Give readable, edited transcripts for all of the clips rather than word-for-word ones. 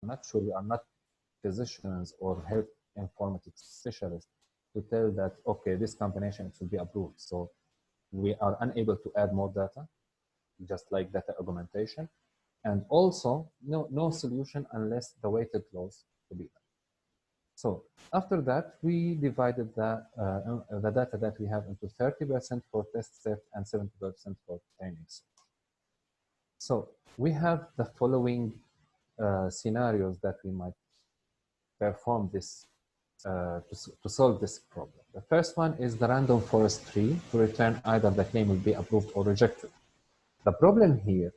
not sure, we are not physicians or health informatics specialists to tell that, okay, this combination should be approved. So we are unable to add more data, just like data augmentation. And also, no solution unless the weighted loss to be done. So after that, we divided the data that we have into 30% for test set and 70% for training set. So we have the following scenarios that we might perform this to solve this problem. The first one is the random forest tree to return either the claim will be approved or rejected. The problem here,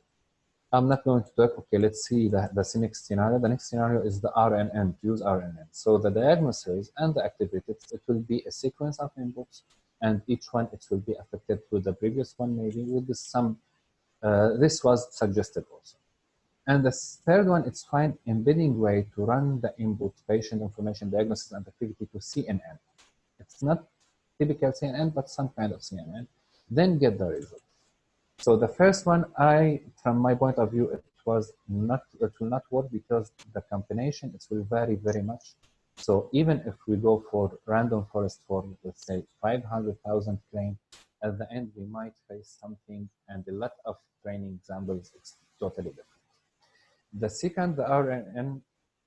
I'm not going to talk, okay, let's see the next scenario. The next scenario is the RNN, use RNN. So the diagnosis and the activity, it will be a sequence of inputs, and each one, it will be affected with the previous one, maybe with some, this was suggested also. And the third one, it's find embedding way to run the input, patient information, diagnosis, and activity to CNN. It's not typical CNN, but some kind of CNN, then get the result. So the first one, from my point of view, it will not work because the combination, it will vary very much. So even if we go for random forest for, let's say, 500,000 claim, at the end, we might face something, and a lot of training examples, it's totally different. The second, the RNN,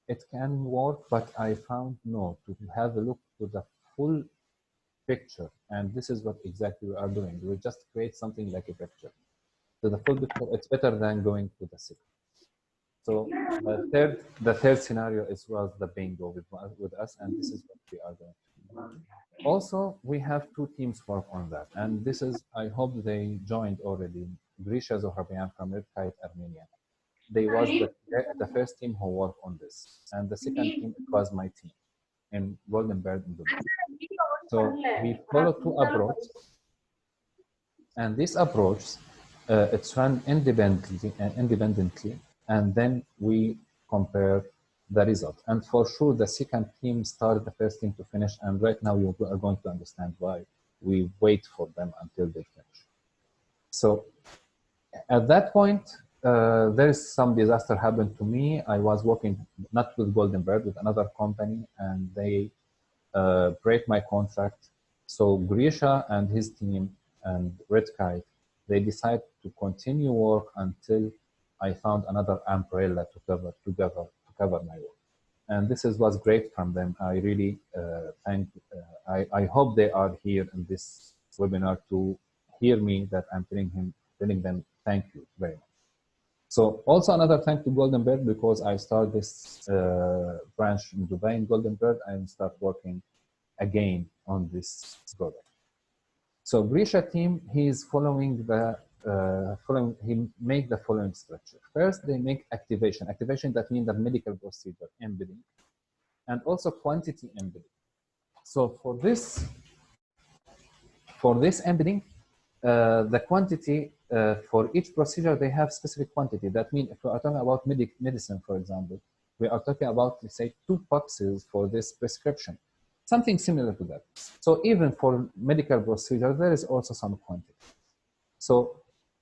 it can work, but I found no, to have a look to the full picture. And this is what exactly we are doing. We just create something like a picture. So the full picture, it's better than going to the sequence. So the third scenario was the bingo with us, and this is what we are going to do. Also, we have two teams work on that. And this is, I hope they joined already. Grisha Zohrabian from Rebae, Armenia. They was the first team who worked on this. And the second team, it was my team in Goldenberg in Dubai. So we follow two approaches. And this approach, it's run independently, and then we compare the result. And for sure, the second team started the first team to finish. And right now, you are going to understand why we wait for them until they finish. So at that point, there is some disaster happened to me. I was working not with Goldenberg, with another company, and they break my contract. So Grisha and his team and Red Kite, they decide to continue work until I found another umbrella to cover my work. And this was great from them. I really I hope they are here in this webinar to hear me that I'm telling them thank you very much. So also another thank to Goldenberg, because I started this branch in Dubai in Goldenberg and start working again on this product. So Grisha team, he is following the he make the following structure. First, they make activation. Activation, that means the medical procedure embedding, and also quantity embedding. So for this embedding, the quantity for each procedure, they have specific quantity. That means if we are talking about medicine, for example, we are talking about, let's say, 2 boxes for this prescription, something similar to that. So even for medical procedure, there is also some quantity. So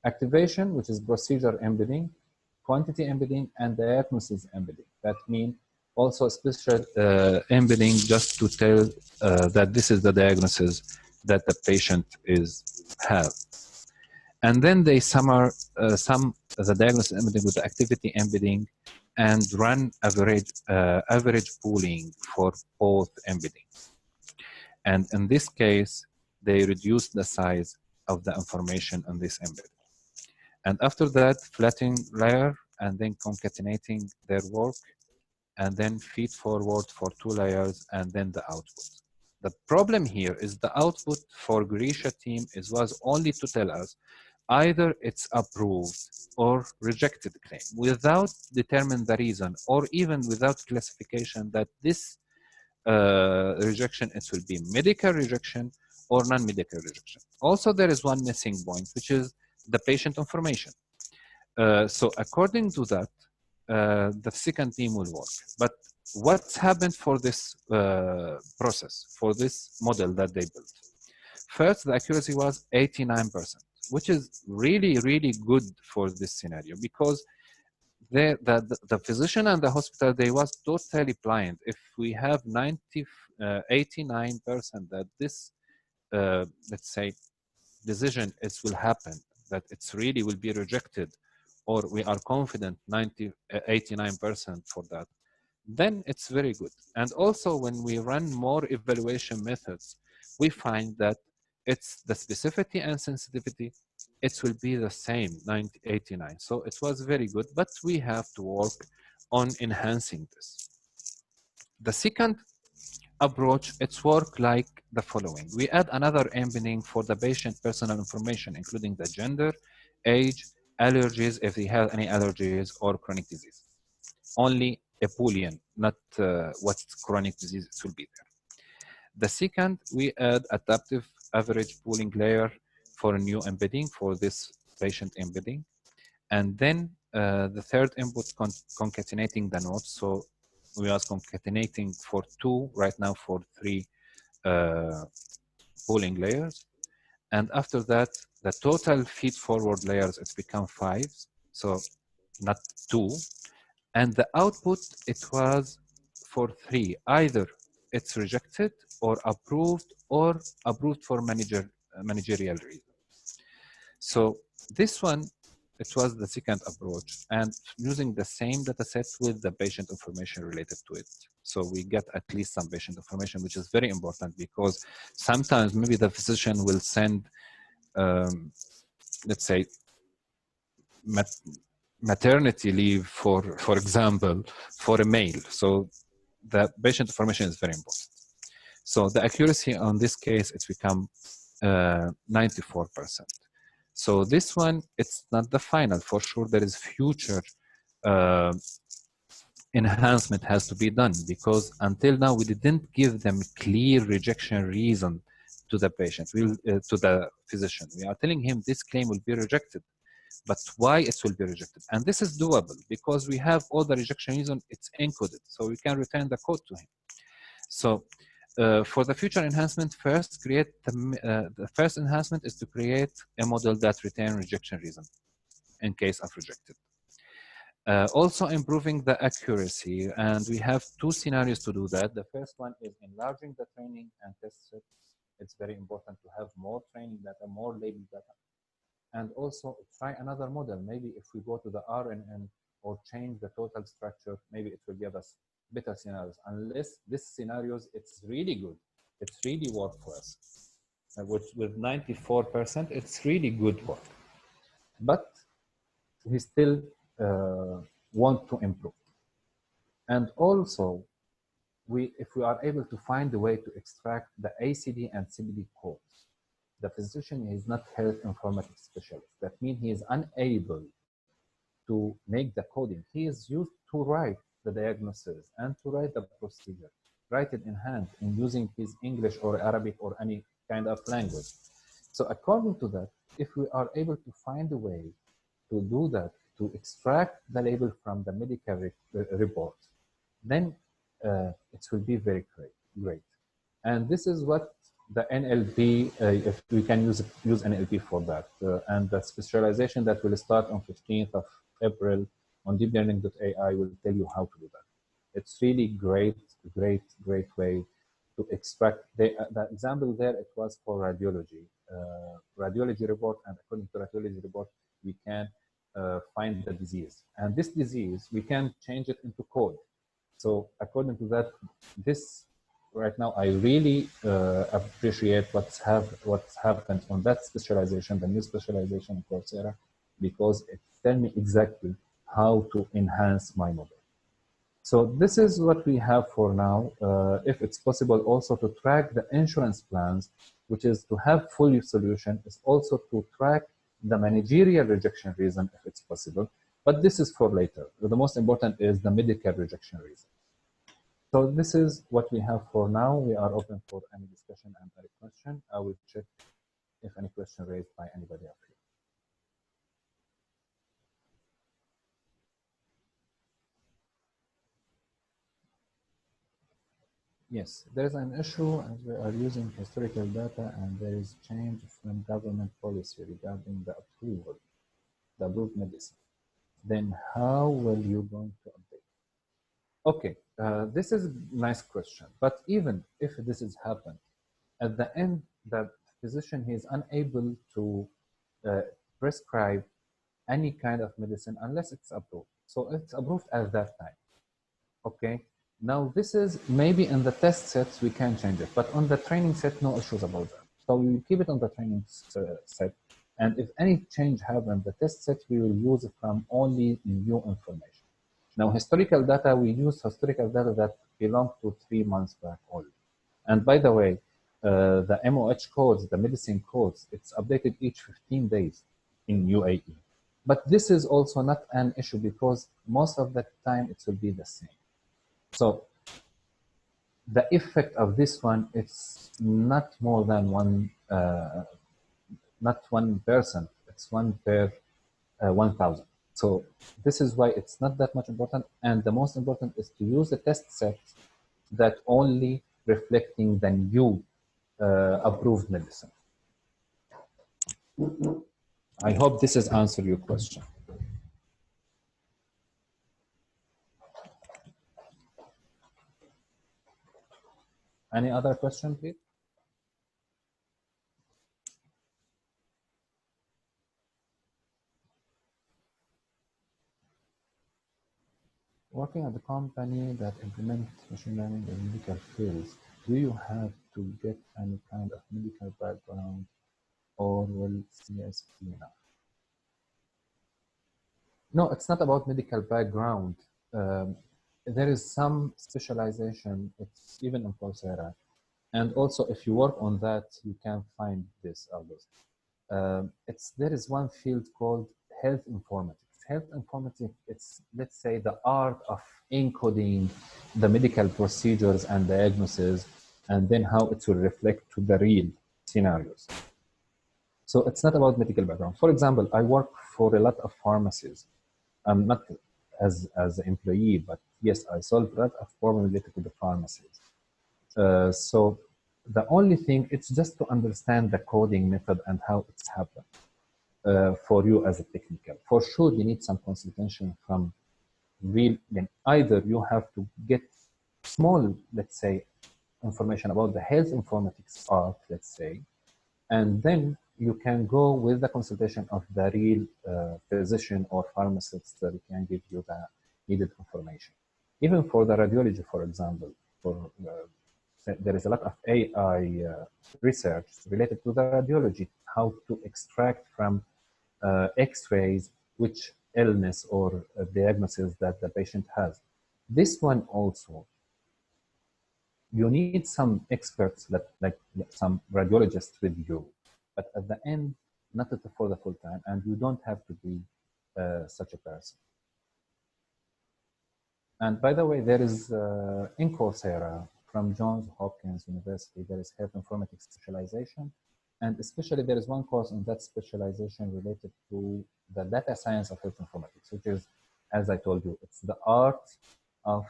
activation, which is procedure embedding, quantity embedding, and diagnosis embedding. That means also special embedding just to tell that this is the diagnosis that the patient have. And then they sum the diagnosis embedding with the activity embedding and run average pooling for both embeddings. And in this case, they reduce the size of the information on this embedding. And after that, flattening layer and then concatenating their work, and then feed forward for 2 layers and then the output. The problem here is the output for Grisha team was only to tell us either it's approved or rejected claim without determining the reason, or even without classification that this rejection, it will be medical rejection or non-medical rejection. Also, there is one missing point, which is the patient information. So according to that, the second team will work. But what's happened for this process, for this model that they built? First, the accuracy was 89%, which is really, really good for this scenario, because the physician and the hospital, they was totally blind. If we have 89% that this, let's say, decision it will happen, that it's really will be rejected, or we are confident 89% for that, then it's very good. And also when we run more evaluation methods, we find that it's the specificity and sensitivity, it will be the same, 90, 89. So it was very good, but we have to work on enhancing this. The second approach, it's work like the following. We add another embedding for the patient personal information, including the gender, age, allergies, if they have any allergies, or chronic disease. Only a Boolean, not what chronic disease will be there. The second, we add adaptive average pooling layer for a new embedding for this patient embedding. And then the third input, concatenating the nodes. So we are concatenating for 2, right now for 3 pooling layers. And after that, the total feed forward layers, it's become 5, so not 2. And the output, it was for 3. Either it's rejected or approved for managerial reason. So this one, it was the second approach, and using the same data set with the patient information related to it. So we get at least some patient information, which is very important, because sometimes maybe the physician will send, let's say, maternity leave, for example, for a male. So the patient information is very important. So the accuracy on this case, it's become 94%. So this one, it's not the final. For sure, there is future enhancement has to be done, because until now we didn't give them clear rejection reason to the patient, to the physician. We are telling him this claim will be rejected, but why it will be rejected? And this is doable because we have all the rejection reason, it's encoded, so we can return the code to him. So for the future enhancement, first create the first enhancement is to create a model that retain rejection reason in case of rejected. Also improving the accuracy, and we have 2 scenarios to do that. The first one is enlarging the training and test set. It's very important to have more training data, more label data. And also try another model. Maybe if we go to the RNN or change the total structure, maybe it will give us better scenarios. Unless this scenarios, it's really good. It's really work for us. With 94%, it's really good work. But we still want to improve. And also, if we are able to find a way to extract the ACD and CBD codes, the physician is not health informatics specialist. That means he is unable to make the coding. He is used to write the diagnosis and to write the procedure, write it in hand in using his English or Arabic or any kind of language. So according to that, if we are able to find a way to do that, to extract the label from the medical report, then it will be very great. And this is what the NLP, if we can use NLP for that. And the specialization that will start on 15th of April on deeplearning.ai will tell you how to do that. It's really great way to extract. The example there, it was for radiology. Radiology report, and according to radiology report, we can find the disease. And this disease, we can change it into code. So according to that, this right now, I really appreciate what's happened on that specialization, the new specialization in Coursera, because it tells me exactly how to enhance my model. So this is what we have for now. If it's possible also to track the insurance plans, which is to have full solution, is also to track the managerial rejection reason if it's possible. But this is for later. The most important is the medical rejection reason. So this is what we have for now. We are open for any discussion and any question. I will check if any question raised by anybody up here. Yes, there is an issue as we are using historical data and there is change from government policy regarding the approval, the approved medicine. then how will you going to update? Okay, this is a nice question. But even if this has happened, at the end, the physician he is unable to uh, prescribe any kind of medicine unless it's approved. So it's approved at that time. Okay. Now this is maybe in the test sets we can change it, but on the training set, no issues about that. So we keep it on the training set, and if any change happens, the test set we will use it from only new information. Now historical data, we use historical data that belong to 3 months back only. And by the way, the MOH codes, the medicine codes, it's updated each 15 days in UAE. But this is also not an issue because most of the time it will be the same. So the effect of this one, it's not more than not 1%. It's 1 per 1,000. So this is why it's not that much important. And the most important is to use the test set that only reflecting the new approved medicine. I hope this has answered your question. Any other question, please? Working at a company that implements machine learning in medical fields, do you have to get any kind of medical background or will CS be enough? No, it's not about medical background. There is some specialization, it's even in Coursera. And also, if you work on that, you can find this others. There is one field called health informatics. Health informatics, it's, let's say, the art of encoding the medical procedures and diagnoses, and then how it will reflect to the real scenarios. So it's not about medical background. For example, I work for a lot of pharmacies. I'm not as an employee, but yes, I solve a lot of problems related to the pharmacies. So the only thing, it's just to understand the coding method and how it's happened for you as a technical. For sure, you need some consultation from real, then either you have to get small, let's say, information about the health informatics art, let's say, and then you can go with the consultation of the real physician or pharmacist that can give you the needed information. Even for the radiology, for example, there is a lot of AI research related to the radiology, how to extract from X-rays which illness or diagnosis that the patient has. This one also, you need some experts like some radiologists with you, but at the end, not for the full time, and you don't have to be such a person. And by the way, there is in Coursera from Johns Hopkins University, there is health informatics specialization. And especially there is one course on that specialization related to the data science of health informatics, which is, as I told you, it's the art of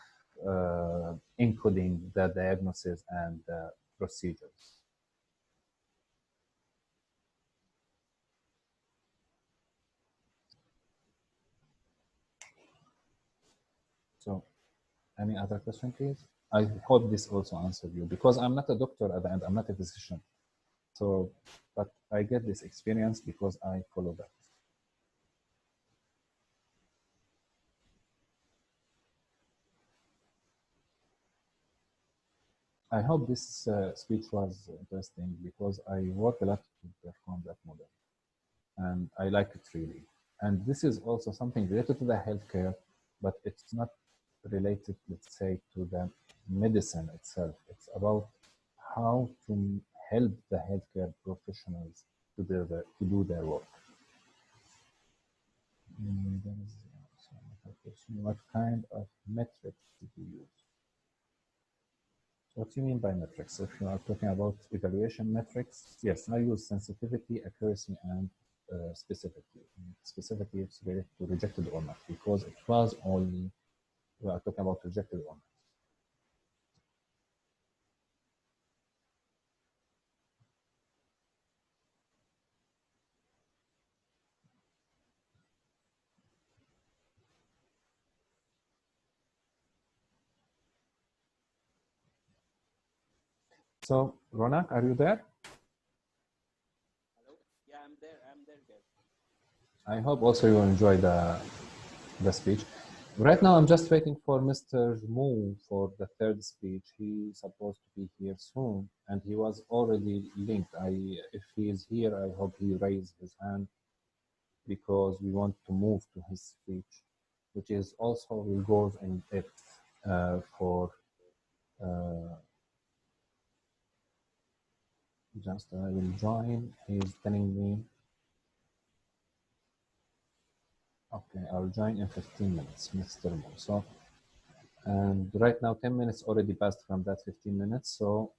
encoding the diagnosis and procedures. So any other question, please? I hope this also answered you because I'm not a doctor at the end, I'm not a physician. So, but I get this experience because I follow that. I hope this speech was interesting because I work a lot to perform that model and I like it really. And this is also something related to the healthcare, but it's not related, let's say, to the medicine itself. It's about how to help the healthcare professionals to do their work. What kind of metrics did you use? What do you mean by metrics? If you are talking about evaluation metrics, yes, I use sensitivity, accuracy, and specificity. Specificity is related to rejected or not, because it was only, we are talking about rejected or not. So, Ronak, are you there? Hello? Yeah, I'm there, guys. I hope also you enjoy the speech. Right now, I'm just waiting for Mr. Moo for the third speech. He's supposed to be here soon, and he was already linked. If he is here, I hope he raised his hand because we want to move to his speech, which is also will go in depth for uh, just I will join. He's telling me, okay, I'll join in 15 minutes, Mr. Moo. So. And right now, 10 minutes already passed from that 15 minutes. So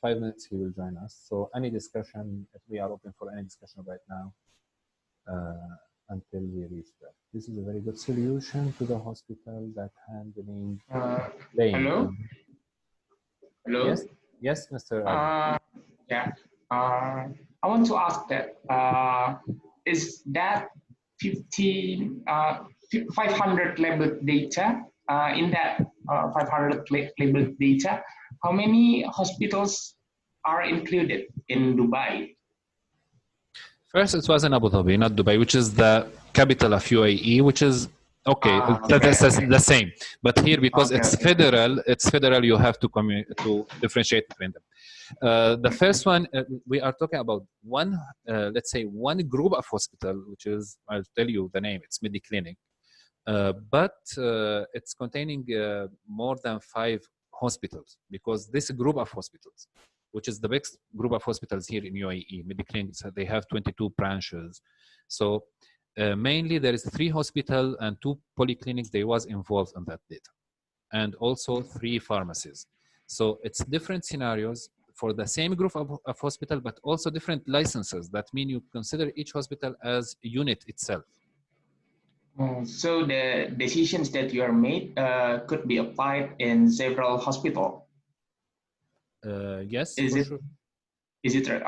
5 minutes he will join us. So any discussion, if we are open for any discussion right now until we reach that. This is a very good solution to the hospital that handling claim. Hello? Yes, Hello? yes, Mr. Ali. Yeah. I want to ask that is that 500 labeled data in that 500 labeled data, how many hospitals are included in Dubai? First, it was in Abu Dhabi, not Dubai, which is the capital of UAE, which is okay. That's the same. But here, because it's federal, you have to differentiate between them. The first one, we are talking about one, let's say one group of hospital, which is, I'll tell you the name, it's Mediclinic. But it's containing more than 5 hospitals, because this group of hospitals, which is the biggest group of hospitals here in UAE, Mediclinic, they have 22 branches. So mainly there is 3 hospitals and 2 polyclinics they was involved in that data, and also 3 pharmacies. So it's different scenarios for the same group of hospital, but also different licenses. That means you consider each hospital as a unit itself. So the decisions that you are made could be applied in several hospitals. Yes, is for it sure. Is it right?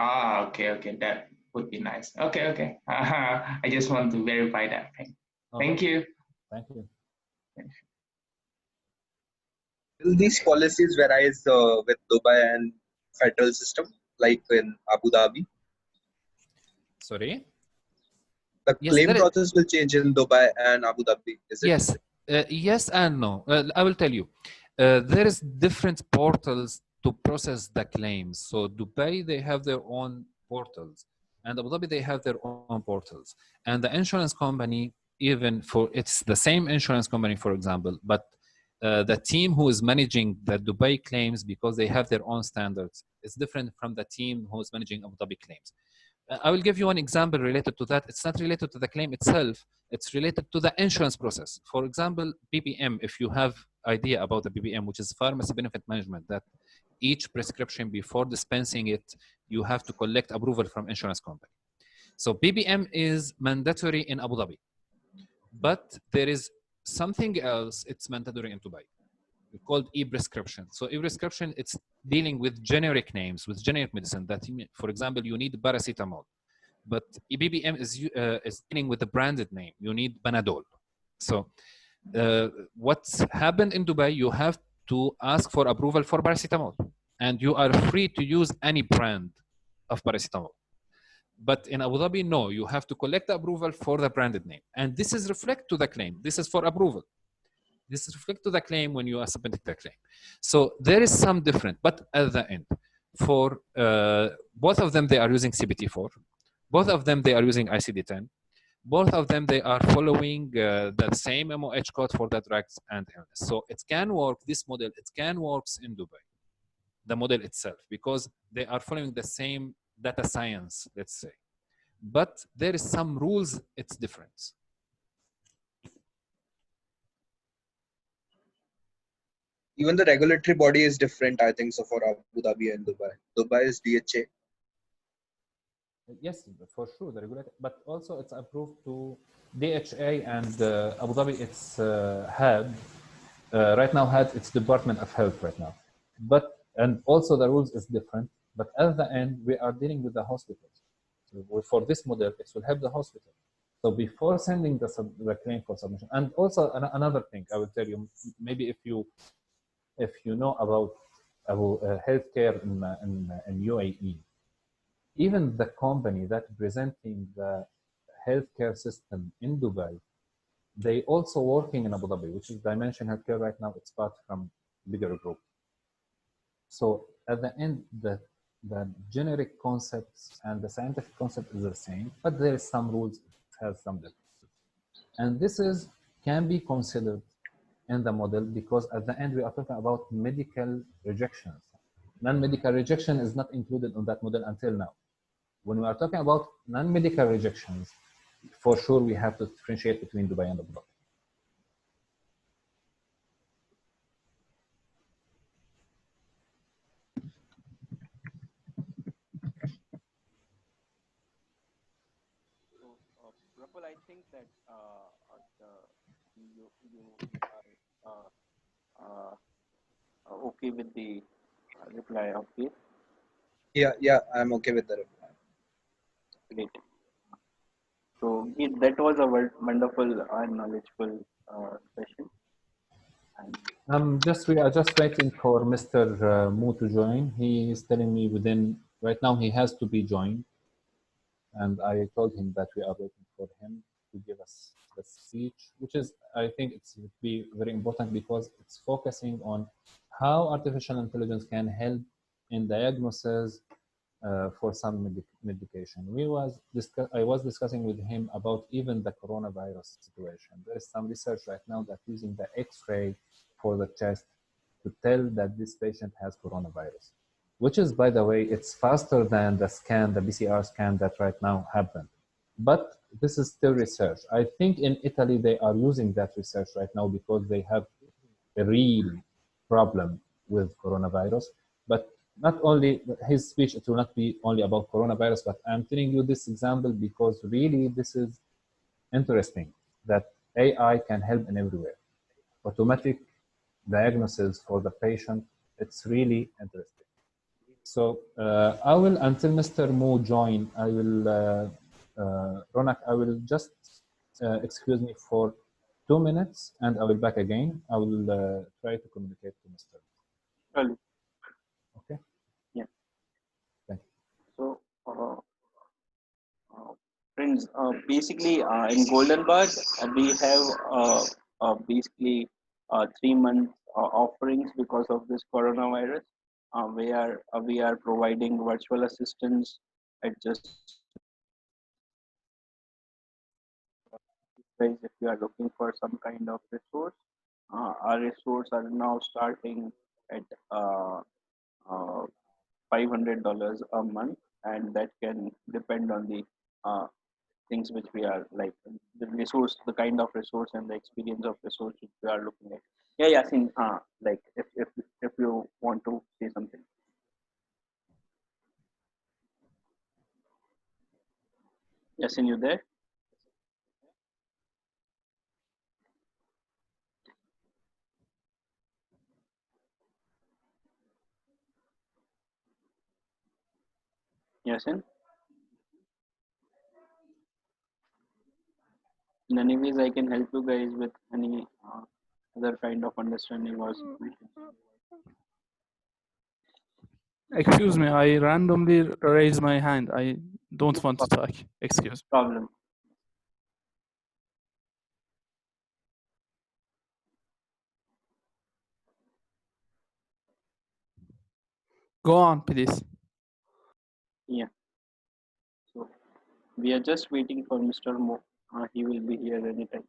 Okay, that would be nice. Okay. I just want to verify that thing. Thank you. Thank you. Will these policies vary with Dubai and federal system, like in Abu Dhabi? Sorry? The claim process will change in Dubai and Abu Dhabi, is it? Yes. Yes and no. I will tell you. There is different portals to process the claims. So Dubai, they have their own portals, and Abu Dhabi, they have their own portals. And the insurance company, even for, it's the same insurance company, for example, but the team who is managing the Dubai claims, because they have their own standards, is different from the team who is managing Abu Dhabi claims. I will give you one example related to that. It's not related to the claim itself. It's related to the insurance process. For example, PBM, if you have idea about the PBM, which is pharmacy benefit management, that each prescription before dispensing it, you have to collect approval from insurance company. So PBM is mandatory in Abu Dhabi, but there is something else, it's mandatory in Dubai, called e-prescription. So e-prescription, it's dealing with generic names, with generic medicine. That, for example, you need paracetamol, but BBM is dealing with the branded name. You need Panadol. So what's happened in Dubai, you have to ask for approval for paracetamol, and you are free to use any brand of paracetamol. But in Abu Dhabi, no, you have to collect the approval for the branded name. And this is reflect to the claim. This is for approval. This is reflect to the claim when you are submitting the claim. So there is some different, but at the end, for both of them, they are using CPT4. Both of them, they are using ICD-10. Both of them, they are following the same MOH code for the drugs and illness. So it can work, this model, it can work in Dubai, the model itself, because they are following the same data science, let's say. But there is some rules, it's different. Even the regulatory body is different, I think, so for Abu Dhabi and Dubai. Dubai is DHA. Yes, for sure, the regulator, but also it's approved to DHA, and Abu Dhabi, it's HAD. Right now, HAD, it's Department of Health right now. But, and also the rules is different, but at the end, we are dealing with the hospitals. So for this model, it will help the hospital. So before sending the claim for submission, and also another thing I will tell you, maybe if you know about about healthcare in UAE. Even the company that presenting the healthcare system in Dubai, they also working in Abu Dhabi, which is Dimension Healthcare right now. It's part from bigger group. So at the end, the generic concepts and the scientific concept is the same, but there is some rules, it has some differences. And this is can be considered in the model because at the end we are talking about medical rejections. Non-medical rejection is not included in that model until now. When we are talking about non-medical rejections, for sure we have to differentiate between Dubai and Abu Dhabi. So, Praful, I think that you are okay with the reply of this. Yeah, I'm okay with the reply. Great. So that was a wonderful and knowledgeable session. And We are just waiting for Mr. Mu to join. He is telling me right now he has to be joined. And I told him that we are waiting for him to give us the speech, which is, I think it's would be very important because it's focusing on how artificial intelligence can help in diagnosis for some medication. I was discussing with him about even the coronavirus situation. There is some research right now that using the X-ray for the chest to tell that this patient has coronavirus, which is, by the way, it's faster than the PCR scan that right now happen. But this is still research. I think in Italy they are using that research right now because they have a real problem with coronavirus. But not only his speech, it will not be only about coronavirus, but I'm telling you this example because really this is interesting that AI can help in everywhere. Automatic diagnosis for the patient, it's really interesting. So I will, until Mr. Mo join, I will, Ronak, I will just excuse me for 2 minutes and I will back again. I will try to communicate to Mr. surely, Okay, yeah. thank you. So, friends, basically in Golden Bird, we have basically 3 month offerings because of this coronavirus. We are providing virtual assistants at just guys if you are looking for some kind of resource. Our resource are now starting at uh, $500 a month, and that can depend on the uh, things which we are like the resource, the kind of resource and the experience of resource which we are looking at. Yeah, Yasin, like if you want to say something. Yasin, you there? Yasin? In any ways, I can help you guys with any other kind of understanding or situation. Excuse me, I randomly raise my hand. I don't want to talk. Excuse me. Problem. Go on, please. Yeah. So we are just waiting for Mr. Mo. He will be here anytime.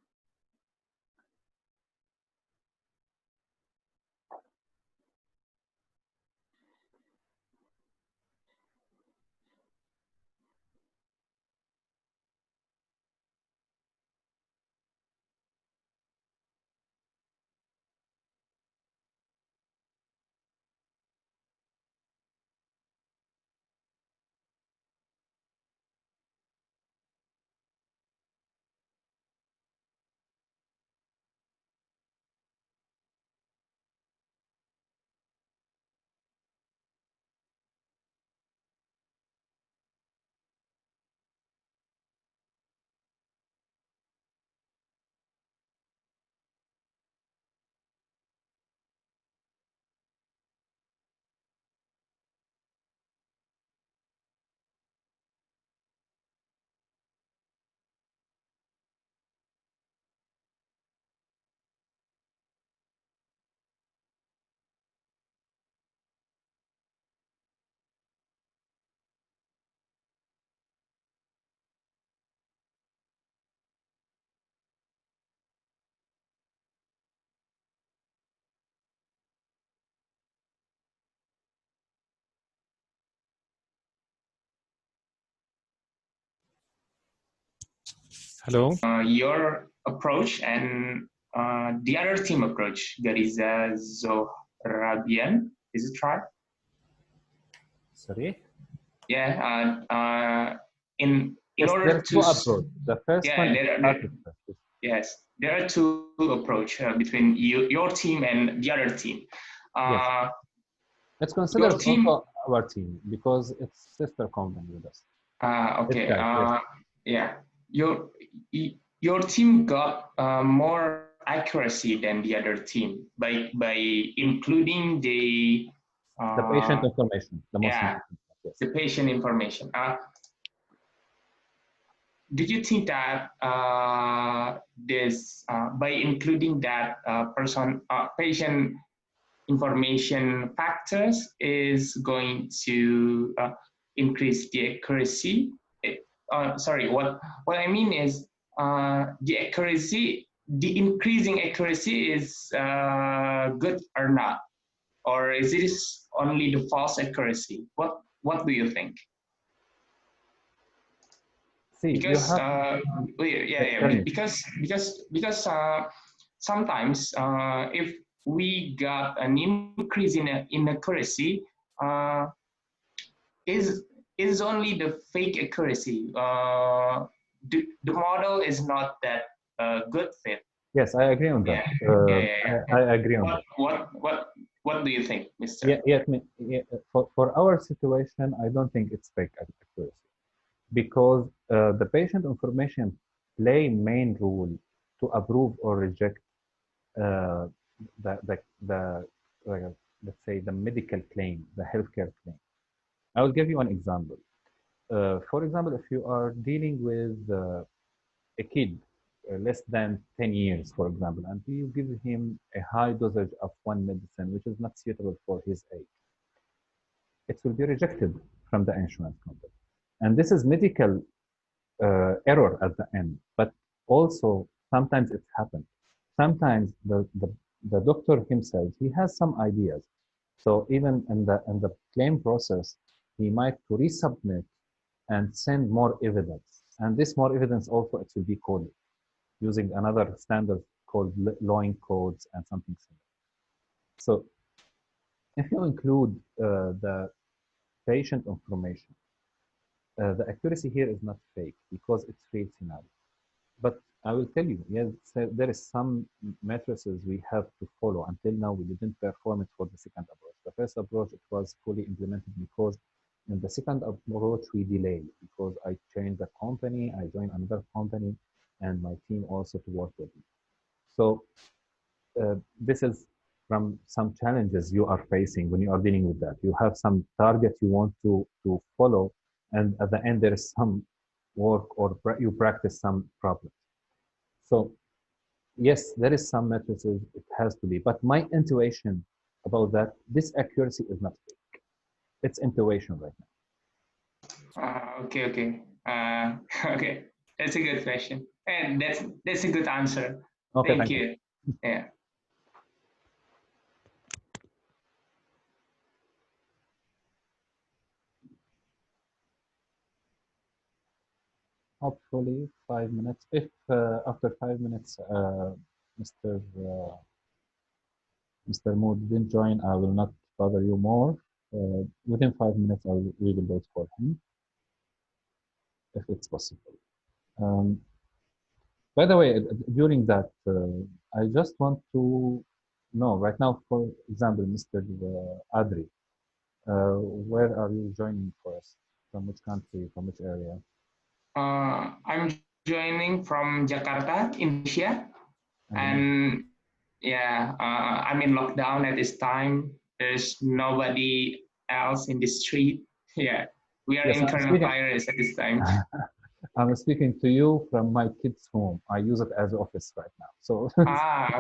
Hello. Your approach and the other team approach. There is a Zohrabian. Is it right? Sorry. Yeah. In Yes, order there's to two approach. The first yeah, one is started first. yes, there are two approach between your team and the other team. Yes, it's Your considered team. also our team because it's sister company with us. Okay. Yes. Yeah. Your your team got more accuracy than the other team by including the patient information, the most yeah, important. Yes. the patient information. Do you think that this by including that patient information factors is going to increase the accuracy? Sorry, what I mean is the accuracy, the increasing accuracy is good or not, or is it only the false accuracy? What do you think? See, you Because have tell me. because sometimes if we got an increase in accuracy, uh, is only the fake accuracy. The model is not that good fit. Yes, I agree on that. Yeah, yeah, yeah, yeah. I agree on that. What do you think, Mister? Yeah, for our situation, I don't think it's fake accuracy because the patient information play main role to approve or reject uh, the let's say the medical claim, the healthcare claim. I will give you an example. For example, if you are dealing with a kid less than 10 years, for example, and you give him a high dosage of one medicine which is not suitable for his age, it will be rejected from the insurance company. And this is medical error at the end, but also sometimes it happens. Sometimes the doctor himself, he has some ideas. So even in the claim process, he might to resubmit and send more evidence. And this more evidence also it will be coded using another standard called Loin codes and something similar. So if you include the patient information, the accuracy here is not fake because it's real scenario. But I will tell you, yes, there is some matrices we have to follow. Until now, we didn't perform it for the second approach. The first approach, it was fully implemented because in the second approach, we delayed because I changed the company, I joined another company, and my team also to work with me. So this is from some challenges you are facing when you are dealing with that. You have some target you want to follow, and at the end there is some work or you practice some problems. So yes, there is some matrices it has to be, but my intuition about that, this accuracy is not fake. It's intuition right now. Okay, okay, okay. That's a good question, and that's a good answer. Okay, Thank thank you. you. Yeah. Hopefully 5 minutes. If after 5 minutes, Mr. Mr. Mood didn't join, I will not bother you more. Within 5 minutes, we will wait for him if it's possible. Um, by the way, during that, I just want to know right now, for example, Mr. Adri, where are you joining for us? From which country? From which area? I'm joining from Jakarta, Indonesia, And and yeah, I'm in lockdown at this time. There's nobody else in the street. Yeah, we are yes, in I'm speaking. coronavirus at this time. I'm speaking to you from my kids' home. I use it as office right now. So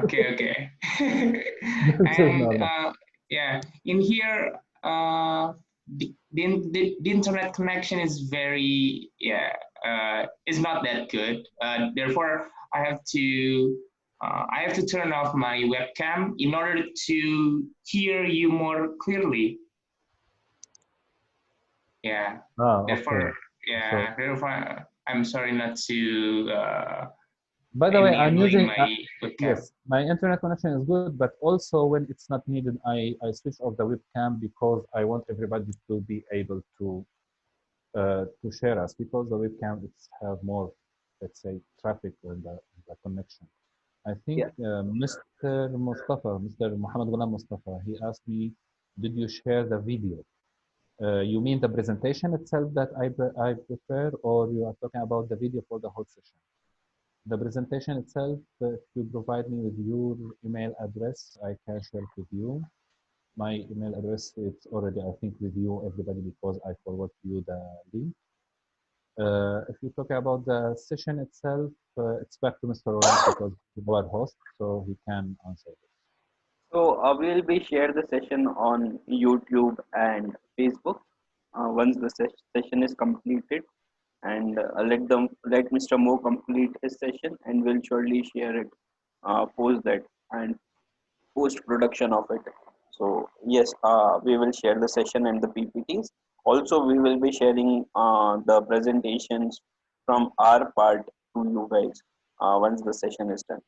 Okay, okay. this is And normal. yeah, in here, the internet connection is very, yeah, is not that good. Therefore, I have to turn off my webcam in order to hear you more clearly. Yeah. Ah, okay. Therefore, So yeah. Therefore, I'm sorry not to. By the way, I'm enabling using my webcam. yes, my internet connection is good, but also when it's not needed, I switch off the webcam because I want everybody to be able to share us because the webcam it's have more, let's say, traffic on the connection. I think Yeah. Mr. Muhammad Ghulam Mustafa, he asked me, did you share the video? You mean the presentation itself that I prepare, or you are talking about the video for the whole session? The presentation itself, if you provide me with your email address, I can share it with you. My email address, it's already, I think, with you, everybody, because I forward to you the link. If you talk about the session itself, it's back to Mr. Roland because he's our host, so he can answer this. So we'll be share the session on YouTube and Facebook once the session is completed, and let Mr. Mo complete his session, and we'll surely share it post that and post production of it. So yes, we will share the session and the PPTs. Also, we will be sharing the presentations from our part to you guys once the session is done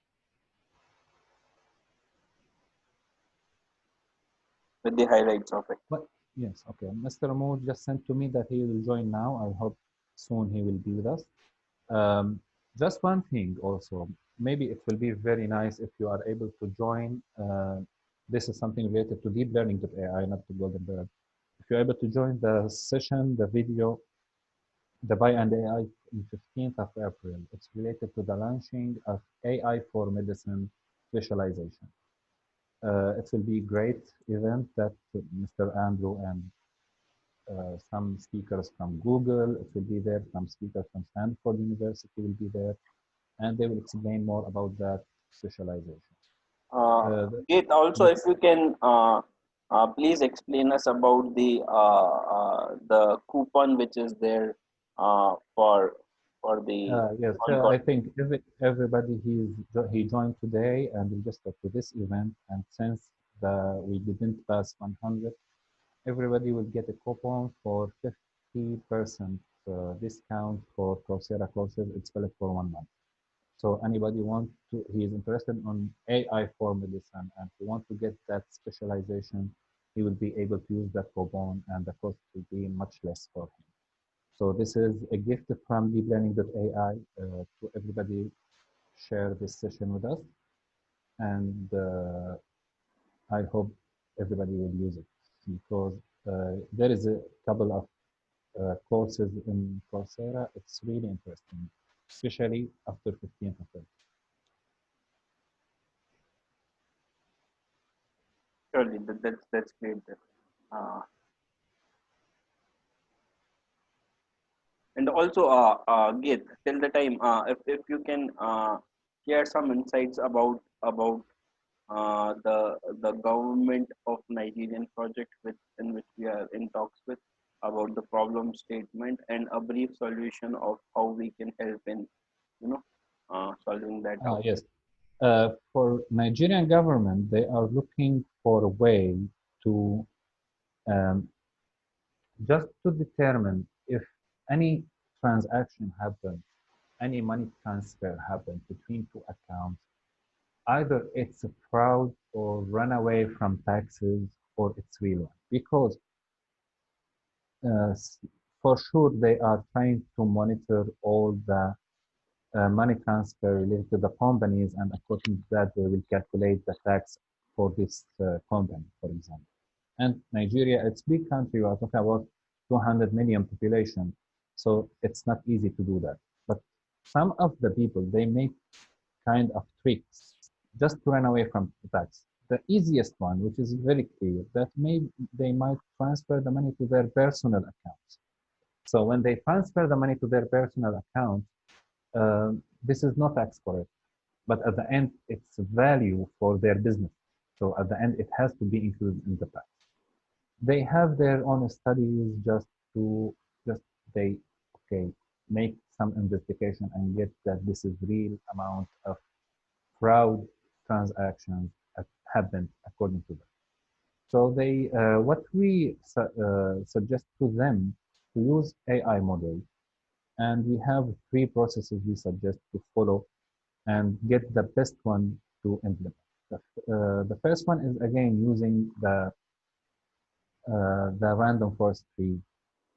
with the highlights of it. But yes, okay. Mr. Mo just sent to me that he will join now. I hope soon he will be with us. Um, just one thing also, maybe it will be very nice if you are able to join. This is something related to deep learning AI, not to Golden Bird. If you're able to join the session, the video, the Pie&ai on 15th of April, it's related to the launching of AI for medicine specialization. It will be a great event that Mr. Andrew and some speakers from Google, it will be there, some speakers from Stanford University will be there, and they will explain more about that specialization. Uh, Git, also the, if you can please explain us about the coupon which is there for the yes, on call. I think everybody he joined today and registered to this event, and since we didn't pass 100, everybody will get a coupon for 50% discount for Coursera courses. It's valid for 1 month. So anybody he is interested on AI for medicine and he want to get that specialization, he will be able to use that coupon and the cost will be much less for him. So this is a gift from deeplearning.ai to everybody. Share this session with us, and I hope everybody will use it because there is a couple of courses in Coursera. It's really interesting, especially after 15th of April. Surely that's great. Uh, and also, Git, till the time, if you can share some insights about the government of Nigerian project in which we are in talks with about the problem statement and a brief solution of how we can help in you know solving that out. Yes. For Nigerian government, they are looking for a way to um, just to determine if any transaction happens, any money transfer happens between two accounts, either it's a fraud or run away from taxes or it's real one. Because uh, for sure they are trying to monitor all the money transfer related to the companies, and according to that, they will calculate the tax for this company, for example. And Nigeria, it's a big country. We are talking about 200 million population, so it's not easy to do that. But some of the people, they make kind of tricks just to run away from the tax. The easiest one, which is very clear, that they might transfer the money to their personal accounts. So when they transfer the money to their personal account, this is not tax correct, but at the end, it's value for their business. So at the end, it has to be included in the tax. They have their own studies just to just they okay make some investigation and get that this is real amount of fraud transactions that happened according to them. So what we suggest to them to use AI model And we have three processes we suggest to follow and get the best one to implement. The first one is again using the random forest tree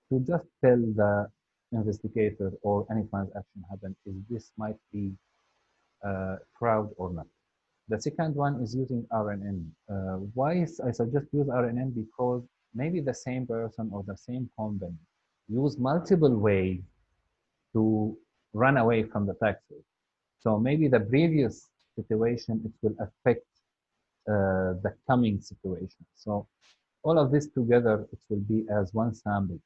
to just tell the investigator or any transaction happen if this might be fraud or not. The second one is using RNN. Why I suggest use RNN? Because maybe the same person or the same company use multiple ways to run away from the taxes. So maybe the previous situation, it will affect the coming situation. So all of this together, it will be as one sample.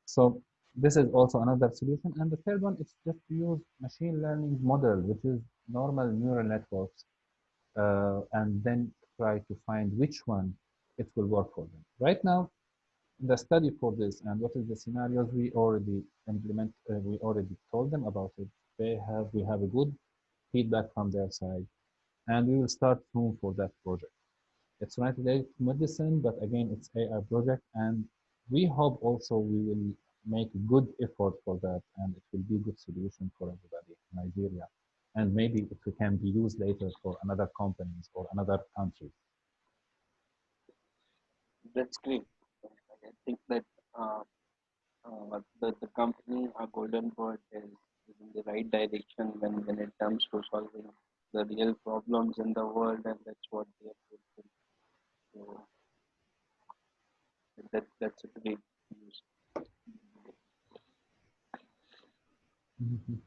So this is also another solution. And the third one is just to use machine learning model, which is normal neural networks, and then try to find which one it will work for them. Right now, the study for this and what is the scenarios we already implement, we already told them about it. We have a good feedback from their side, and we will start soon for that project. It's United Medicine, but again, it's AI project, and we hope also we will make a good effort for that, and it will be a good solution for everybody in Nigeria, and maybe it can be used later for another companies or another countries. That's great. I think that the company, Golden Bird, is in the right direction when it comes to solving the real problems in the world, and that's what they are doing. So that's a great news. Mhm.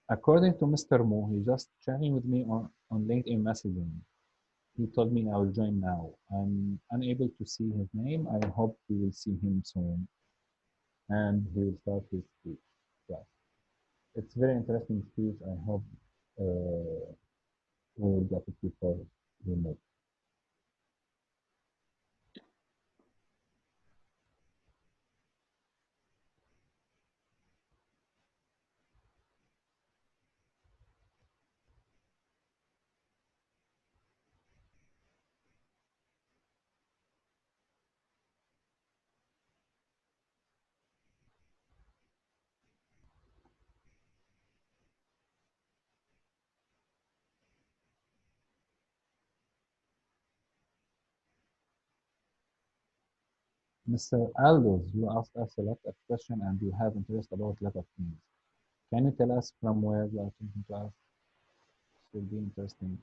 According to Mr. Mo, he just chatting with me on LinkedIn messaging. He told me I will join now. I'm unable to see his name. I hope we will see him soon, and he will start his speech. Yeah, it's very interesting speech. I hope uh, we will get it before we move. Mr. Aldous, you asked us a lot of questions and you have interest about a lot of things. Can you tell us from where you are thinking to us? It will be interesting.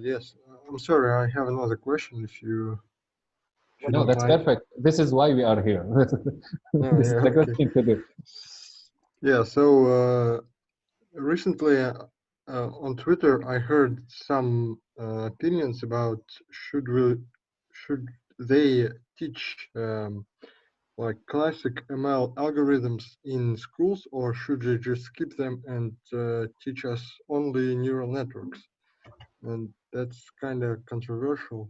Yes, I'm sorry, I have another question if you No, don't that's mind. perfect. This is why we are here. Oh, This is yeah, a good okay. thing to do. Yeah, so recently on Twitter, I heard some opinions about should they teach like classic ML algorithms in schools, or should they just skip them and teach us only neural networks? And that's kind of controversial.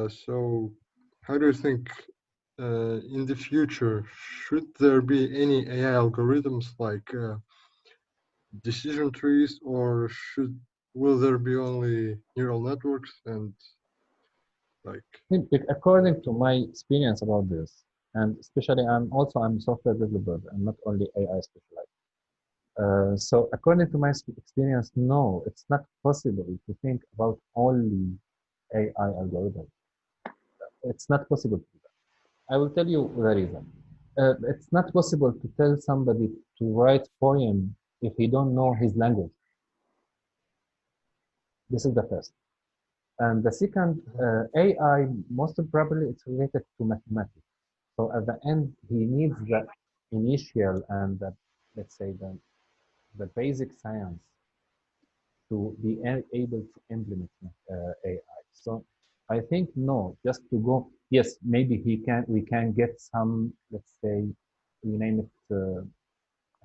So how do you think in the future, should there be any AI algorithms like decision trees, or will there be only neural networks and like? According to my experience about this, and especially I'm a software developer. I'm not only AI specialized. So according to my experience, no, it's not possible to think about only AI algorithms. It's not possible to do that. I will tell you the reason. It's not possible to tell somebody to write poem if he don't know his language. This is the first. And the second, AI, most probably it's related to mathematics. So at the end, he needs the initial and the, let's say, the basic science to be able to implement AI. So I think no, just to go, yes, maybe we can get some, let's say, we name it,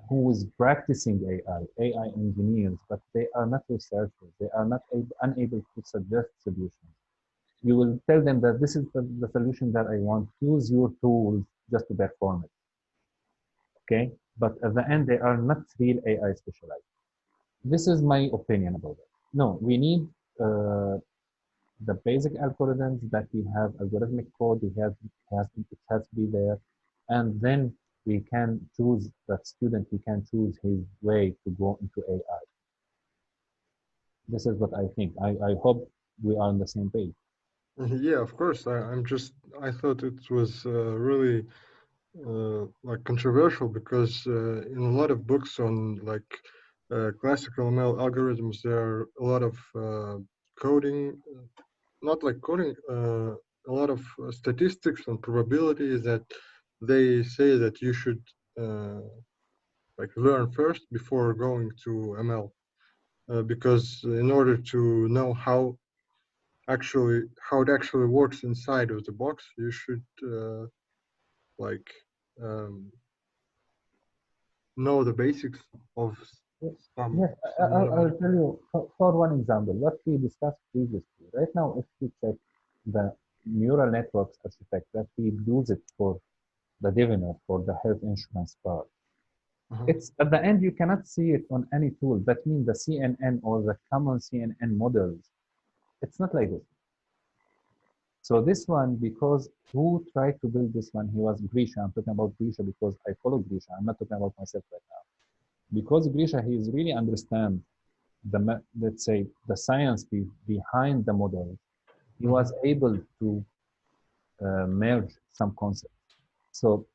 who is practicing AI engineers, but they are not researchers. They are not unable to suggest solutions. You will tell them that this is the solution that I want. Use your tools just to perform it. Okay, but at the end, they are not real AI specialized. This is my opinion about it. No, we need the basic algorithms that we have, algorithmic code, it has to be there. And then we can choose, that student, he can choose his way to go into AI. This is what I think. I hope we are on the same page. Yeah, of course. I thought it was really like controversial because in a lot of books on like classical ML algorithms, there are a lot of coding, not like coding, a lot of statistics and probabilities that they say that you should like learn first before going to ML, because in order to know how it actually works inside of the box, you should like um, know the basics of some Yes, knowledge. I'll tell you for one example, what we discussed previously. Right now, if we check the neural networks architect that we use it for the diviner, for the health insurance part, it's at the end, you cannot see it on any tool. That means the CNN or the common CNN models, it's not like this. So this one, because who tried to build this one, he was Grisha. I'm talking about Grisha because I follow Grisha. I'm not talking about myself right now. Because Grisha, he is really understand the, let's say, the science behind the model. He was able to merge some concepts. So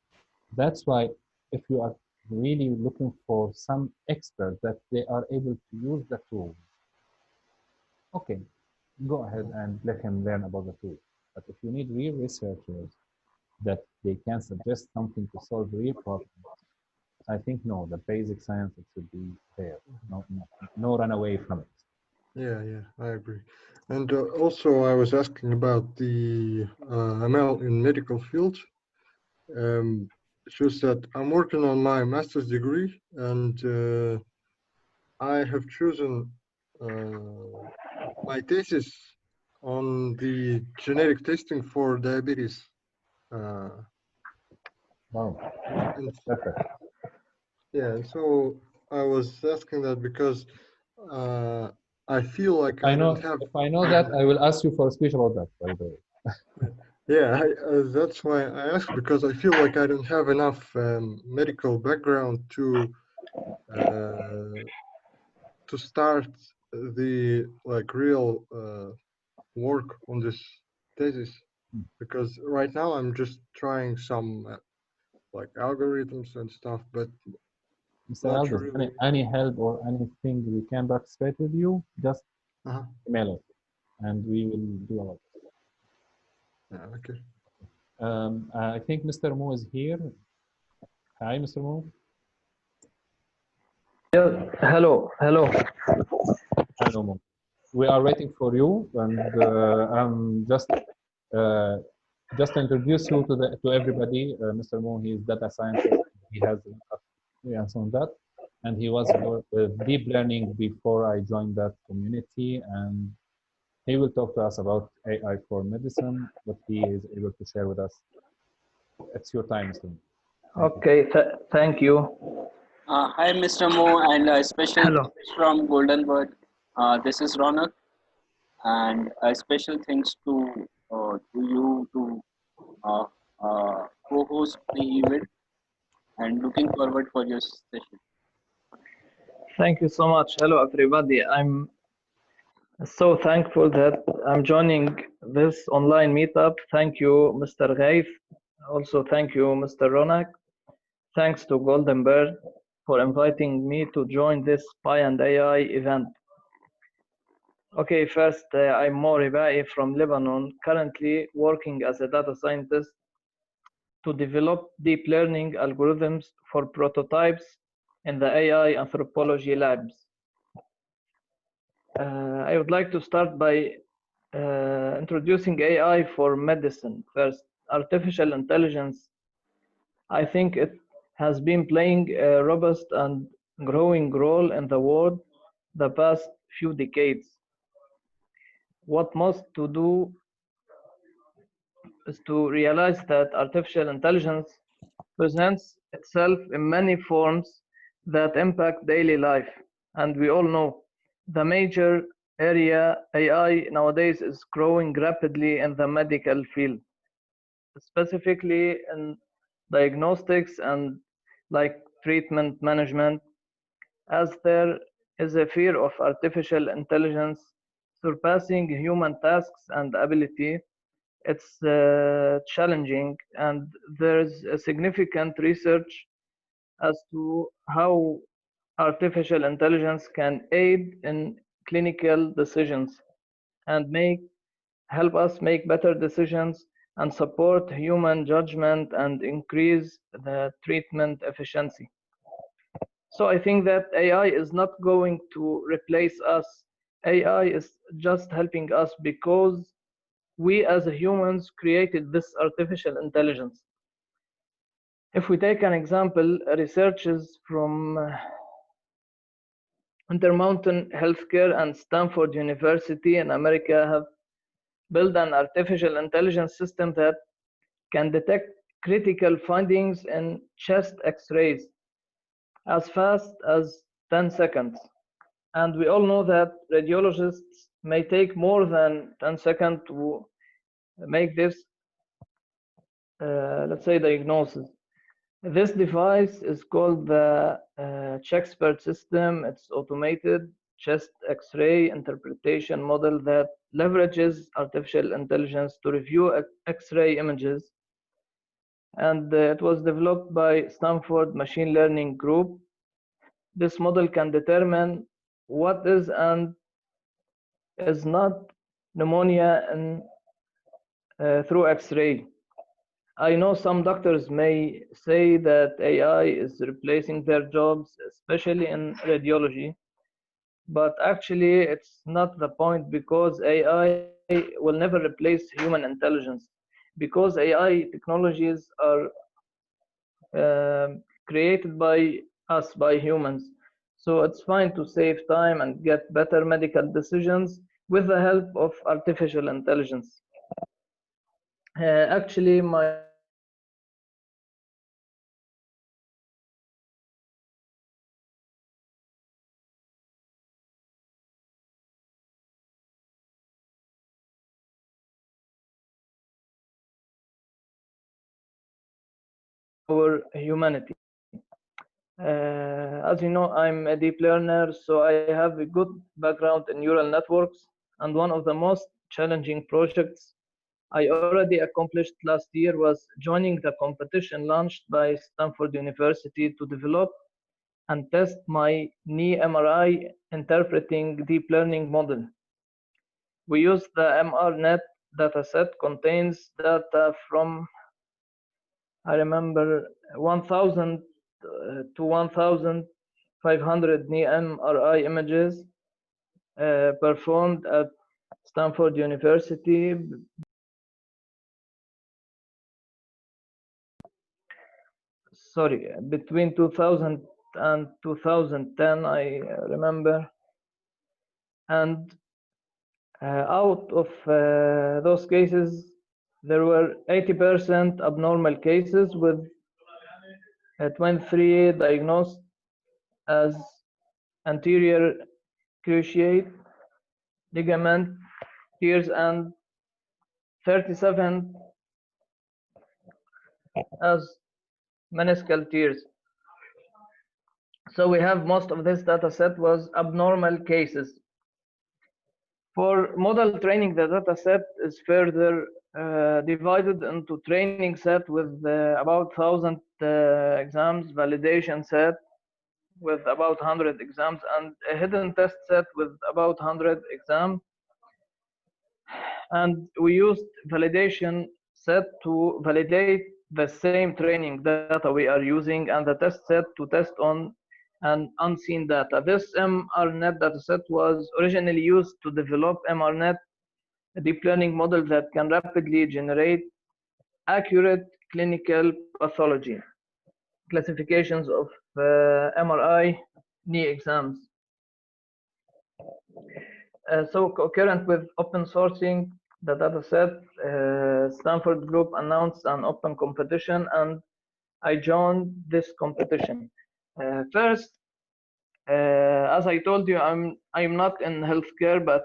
that's why if you are really looking for some expert that they are able to use the tool, okay, go ahead and let him learn about the tool. But if you need real researchers that they can suggest something to solve real problems, I think no, the basic science it should be there. No run away from it. Yeah, I agree. And also, I was asking about the ML in medical field. Shows that I'm working on my master's degree, and I have chosen my thesis on the genetic testing for diabetes. Wow, And perfect. yeah, so I was asking that because I feel like I don't have. If I know that, I will ask you for a speech about that, by the way. Yeah, that's why I asked, because I feel like I don't have enough medical background uh, to start the like real work on this thesis, because right now I'm just trying some like algorithms and stuff, but Mr. not Aldous, really. any help or anything we can participate with you, just Uh-huh. email us and we will do our best. Yeah, okay. I think Mr. Mo is here. Hi, Mr. Mo. Yeah, hello. Hello, Mo. We are waiting for you, and I'm just to introduce you to everybody. Mr. Mo, he is data scientist. He has experience on that, and he was with deep learning before I joined that community, and he will talk to us about AI for medicine, what he is able to share with us. It's your time, Mr. Mo. Okay, thank you. Hi, Mr. Mo, and a special Hello. thanks from Golden Bird. This is Ronak, and a special thanks to you to co-host the event, and looking forward for your session. Thank you so much. Hello, everybody. I'm so thankful that I'm joining this online meetup. Thank you, Mr. Ghaif. Also, thank you, Mr. Ronak. Thanks to Golden Bird for inviting me to join this Pie&ai event. Okay, first, I'm Mo Rebae from Lebanon, currently working as a data scientist to develop deep learning algorithms for prototypes in the AI anthropology labs. I would like to start by introducing AI for medicine. First, artificial intelligence. I think it has been playing a robust and growing role in the world the past few decades. What must to do is to realize that artificial intelligence presents itself in many forms that impact daily life. And we all know the major area AI nowadays is growing rapidly in the medical field, specifically in diagnostics and like treatment management, as there is a fear of artificial intelligence surpassing human tasks and ability. It's challenging, and there's a significant research as to how artificial intelligence can aid in clinical decisions and help us make better decisions and support human judgment and increase the treatment efficiency. So I think that AI is not going to replace us. AI is just helping us because we as humans created this artificial intelligence. If we take an example, researchers from Intermountain Healthcare and Stanford University in America have built an artificial intelligence system that can detect critical findings in chest x-rays as fast as 10 seconds. And we all know that radiologists may take more than 10 seconds to make this, let's say, diagnosis. This device is called the CheckSpert system. It's automated chest X-ray interpretation model that leverages artificial intelligence to review X-ray images. And it was developed by Stanford Machine Learning Group. This model can determine what is and is not pneumonia through X-ray. I know some doctors may say that AI is replacing their jobs, especially in radiology, but actually it's not the point, because AI will never replace human intelligence, because AI technologies are created by us, by humans. So it's fine to save time and get better medical decisions with the help of artificial intelligence. Actually, my our humanity. As you know, I'm a deep learner, so I have a good background in neural networks. And one of the most challenging projects I already accomplished last year was joining the competition launched by Stanford University to develop and test my knee MRI interpreting deep learning model. We used the MRNet dataset contains data from, I remember, 1,000 to 1,500 knee MRI images performed at Stanford University. Sorry, between 2000 and 2010, I remember. And out of those cases, there were 80% abnormal cases, with 23 diagnosed as anterior cruciate ligament tears and 37 as meniscal tears. So we have most of this data set was abnormal cases. For model training, the data set is further divided into training set with about 1,000 exams, validation set with about 100 exams, and a hidden test set with about 100 exams. And we used validation set to validate the same training data we are using, and the test set to test on an unseen data. This MRNet dataset was originally used to develop MRNet, a deep learning model that can rapidly generate accurate clinical pathology classifications of MRI knee exams. So concurrent with open sourcing the dataset, Stanford Group announced an open competition, and I joined this competition. First, as I told you, I'm not in healthcare, but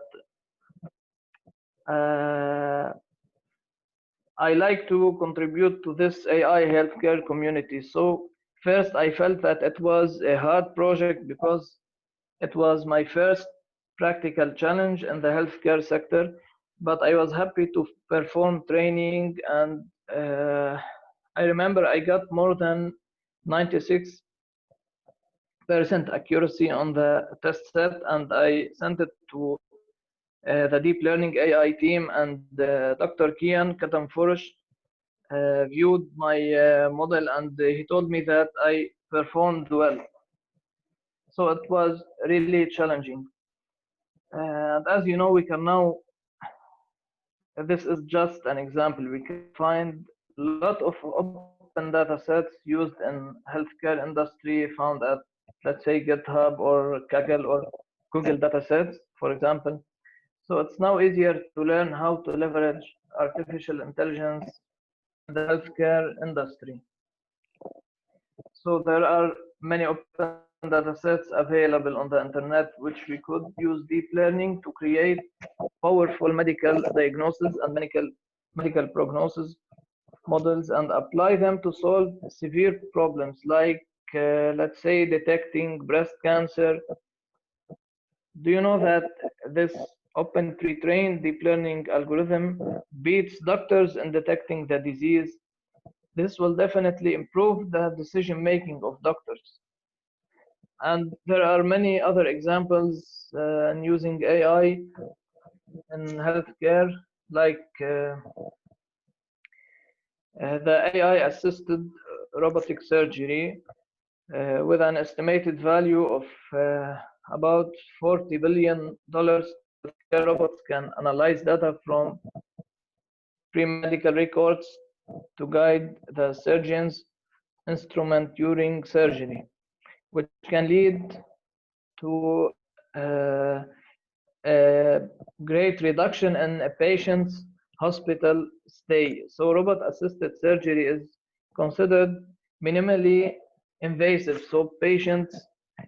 I like to contribute to this AI healthcare community. So first, I felt that it was a hard project because it was my first practical challenge in the healthcare sector. But I was happy to perform training, and I remember I got more than 96% accuracy on the test set, and I sent it to the deep learning AI team, and Dr. Kian Katamfurish viewed my model, and he told me that I performed well. So it was really challenging. And as you know, we can now, this is just an example, we can find a lot of open data sets used in healthcare industry found at, let's say, GitHub or Kaggle or Google datasets, for example. So it's now easier to learn how to leverage artificial intelligence in the healthcare industry. So there are many open data sets available on the internet, which we could use deep learning to create powerful medical diagnosis and medical prognosis models and apply them to solve severe problems like, let's say, detecting breast cancer. Do you know that this open pre-trained deep learning algorithm beats doctors in detecting the disease? This will definitely improve the decision making of doctors. And there are many other examples in using AI in healthcare, like the AI assisted robotic surgery with an estimated value of about $40 billion. Healthcare robots can analyze data from pre-medical records to guide the surgeon's instrument during surgery, which can lead to a great reduction in a patient's hospital stay. So robot-assisted surgery is considered minimally invasive, so patients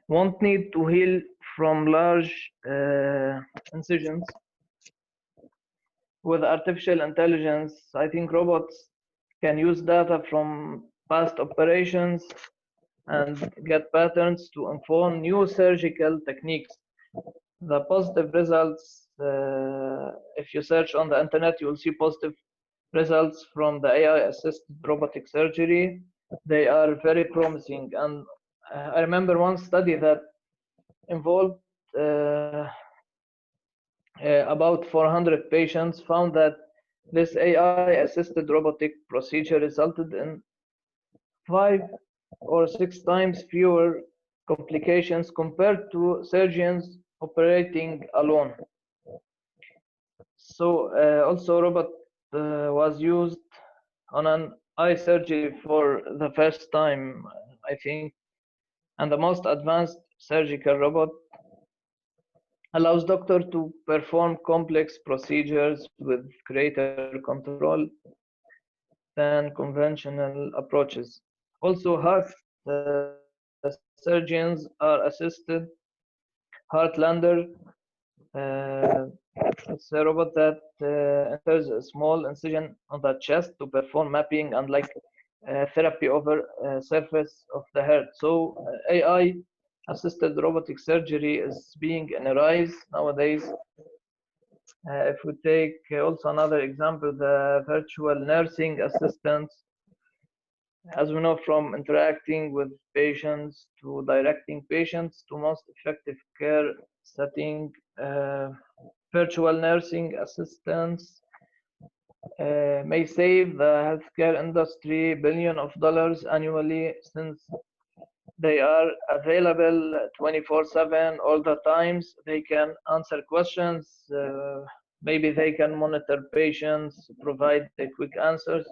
won't need to heal from large incisions. With artificial intelligence, I think robots can use data from past operations and get patterns to inform new surgical techniques. The positive results, if you search on the internet, you will see positive results from the AI-assisted robotic surgery. They are very promising. And I remember one study that involved about 400 patients found that this AI-assisted robotic procedure resulted in 5 or 6 times fewer complications compared to surgeons operating alone. So also robot was used on an eye surgery for the first time, I think, and the most advanced surgical robot allows doctor to perform complex procedures with greater control than conventional approaches. Also, heart surgeons are assisted. Heartlander, it's a robot that enters a small incision on the chest to perform mapping and like therapy over surface of the heart. So AI assisted robotic surgery is being in a rise nowadays. If we take also another example, the virtual nursing assistants, as we know, from interacting with patients to directing patients to most effective care setting, virtual nursing assistants may save the healthcare industry billions of dollars annually, since they are available 24/7 all the times. They can answer questions. Maybe they can monitor patients, provide the quick answers.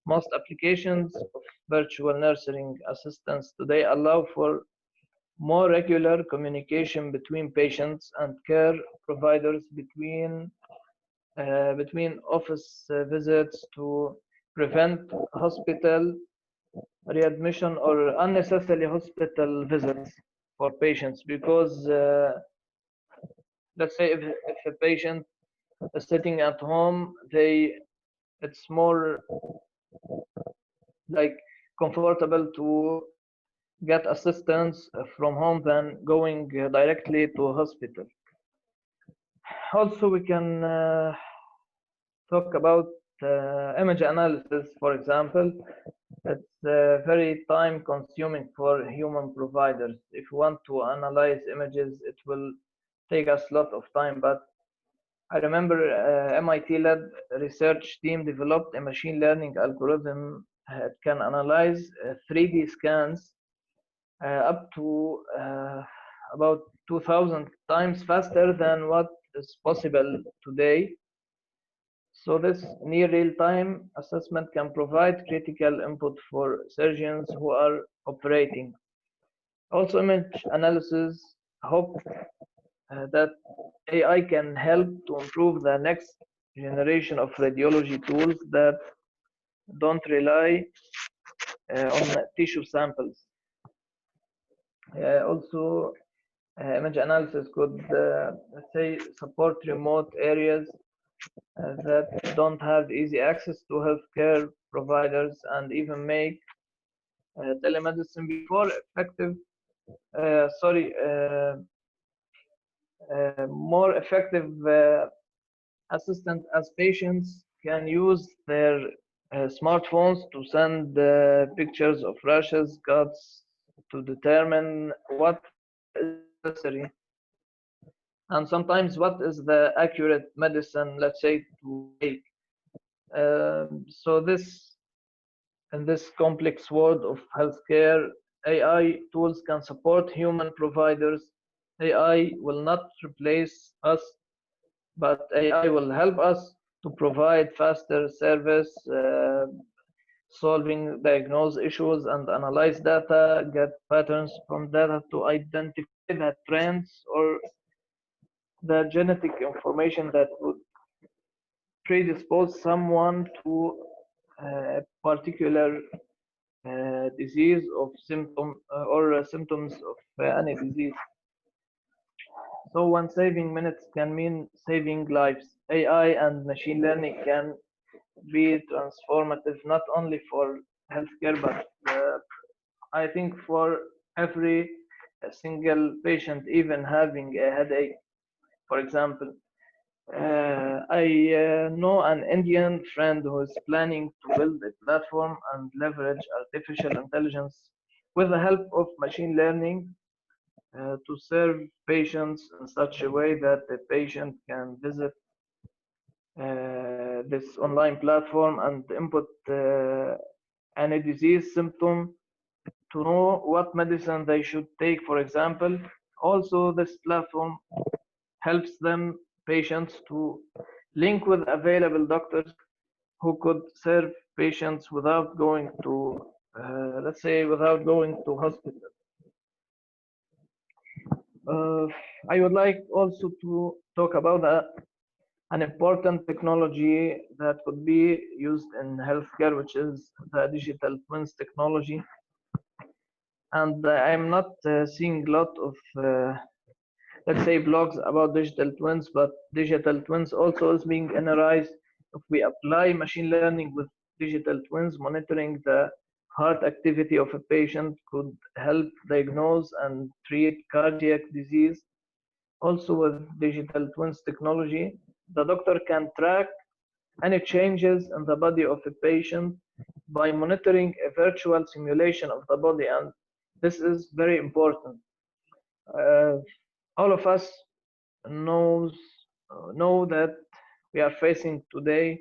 Most applications of virtual nursing assistants today allow for more regular communication between patients and care providers between office visits to prevent hospital readmission or unnecessary hospital visits for patients, because let's say if a patient is sitting at home, it's more like comfortable to get assistance from home than going directly to a hospital. Also, we can talk about image analysis, for example. It's very time consuming for human providers. If we want to analyze images, it will take us a lot of time. But I remember MIT led research team developed a machine learning algorithm that can analyze 3D scans up to about 2000 times faster than what is possible today. So this near real-time assessment can provide critical input for surgeons who are operating. Also, image analysis hope that AI can help to improve the next generation of radiology tools that don't rely on tissue samples. Also, image analysis could, let's say, support remote areas that don't have easy access to healthcare providers, and even make telemedicine before effective, more effective assistant, as patients can use their smartphones to send pictures of rashes, cuts, to determine what is necessary, and sometimes what is the accurate medicine, let's say, to take. So this, in this complex world of healthcare, AI tools can support human providers. AI will not replace us, but AI will help us to provide faster service, solving diagnose issues and analyze data, get patterns from data to identify the trends or the genetic information that would predispose someone to a particular disease of symptom or symptoms of any disease. So when saving minutes can mean saving lives, AI and machine learning can be transformative not only for healthcare, but I think for every single patient, even having a headache, for example. I know an Indian friend who is planning to build a platform and leverage artificial intelligence with the help of machine learning to serve patients in such a way that the patient can visit this online platform and input any disease symptom to know what medicine they should take, for example. Also, this platform helps them, patients, to link with available doctors who could serve patients without going to, let's say, without going to hospital. I would like also to talk about an important technology that could be used in healthcare, which is the digital twins technology. And I'm not seeing a lot of, let's say, blogs about digital twins, but digital twins also is being analyzed. If we apply machine learning with digital twins, monitoring the heart activity of a patient could help diagnose and treat cardiac disease. Also, with digital twins technology, the doctor can track any changes in the body of a patient by monitoring a virtual simulation of the body, and this is very important. All of us know that we are facing today,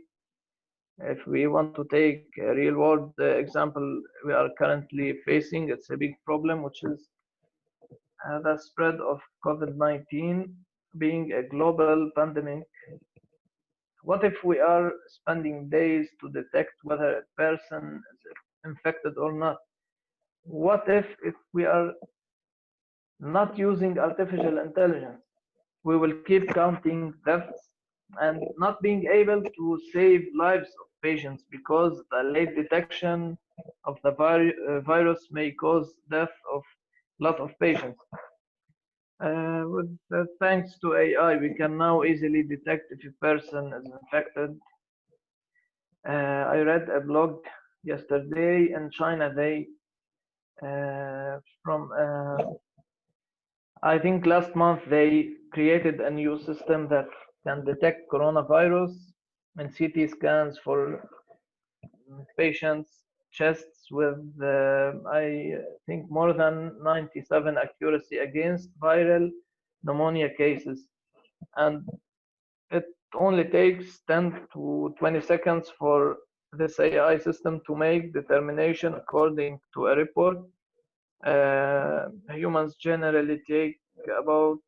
if we want to take a real world example we are currently facing, it's a big problem, which is the spread of COVID-19 being a global pandemic. What if we are spending days to detect whether a person is infected or not? What if we are not using artificial intelligence? We will keep counting deaths and not being able to save lives of patients because the late detection of the virus may cause death of a lot of patients. Thanks to AI, we can now easily detect if a person is infected. I read a blog yesterday in China. I think last month they created a new system that can detect coronavirus in CT scans for patients' chests with, I think, more than 97 accuracy against viral pneumonia cases. And it only takes 10 to 20 seconds for this AI system to make determination according to a report. Humans generally take about,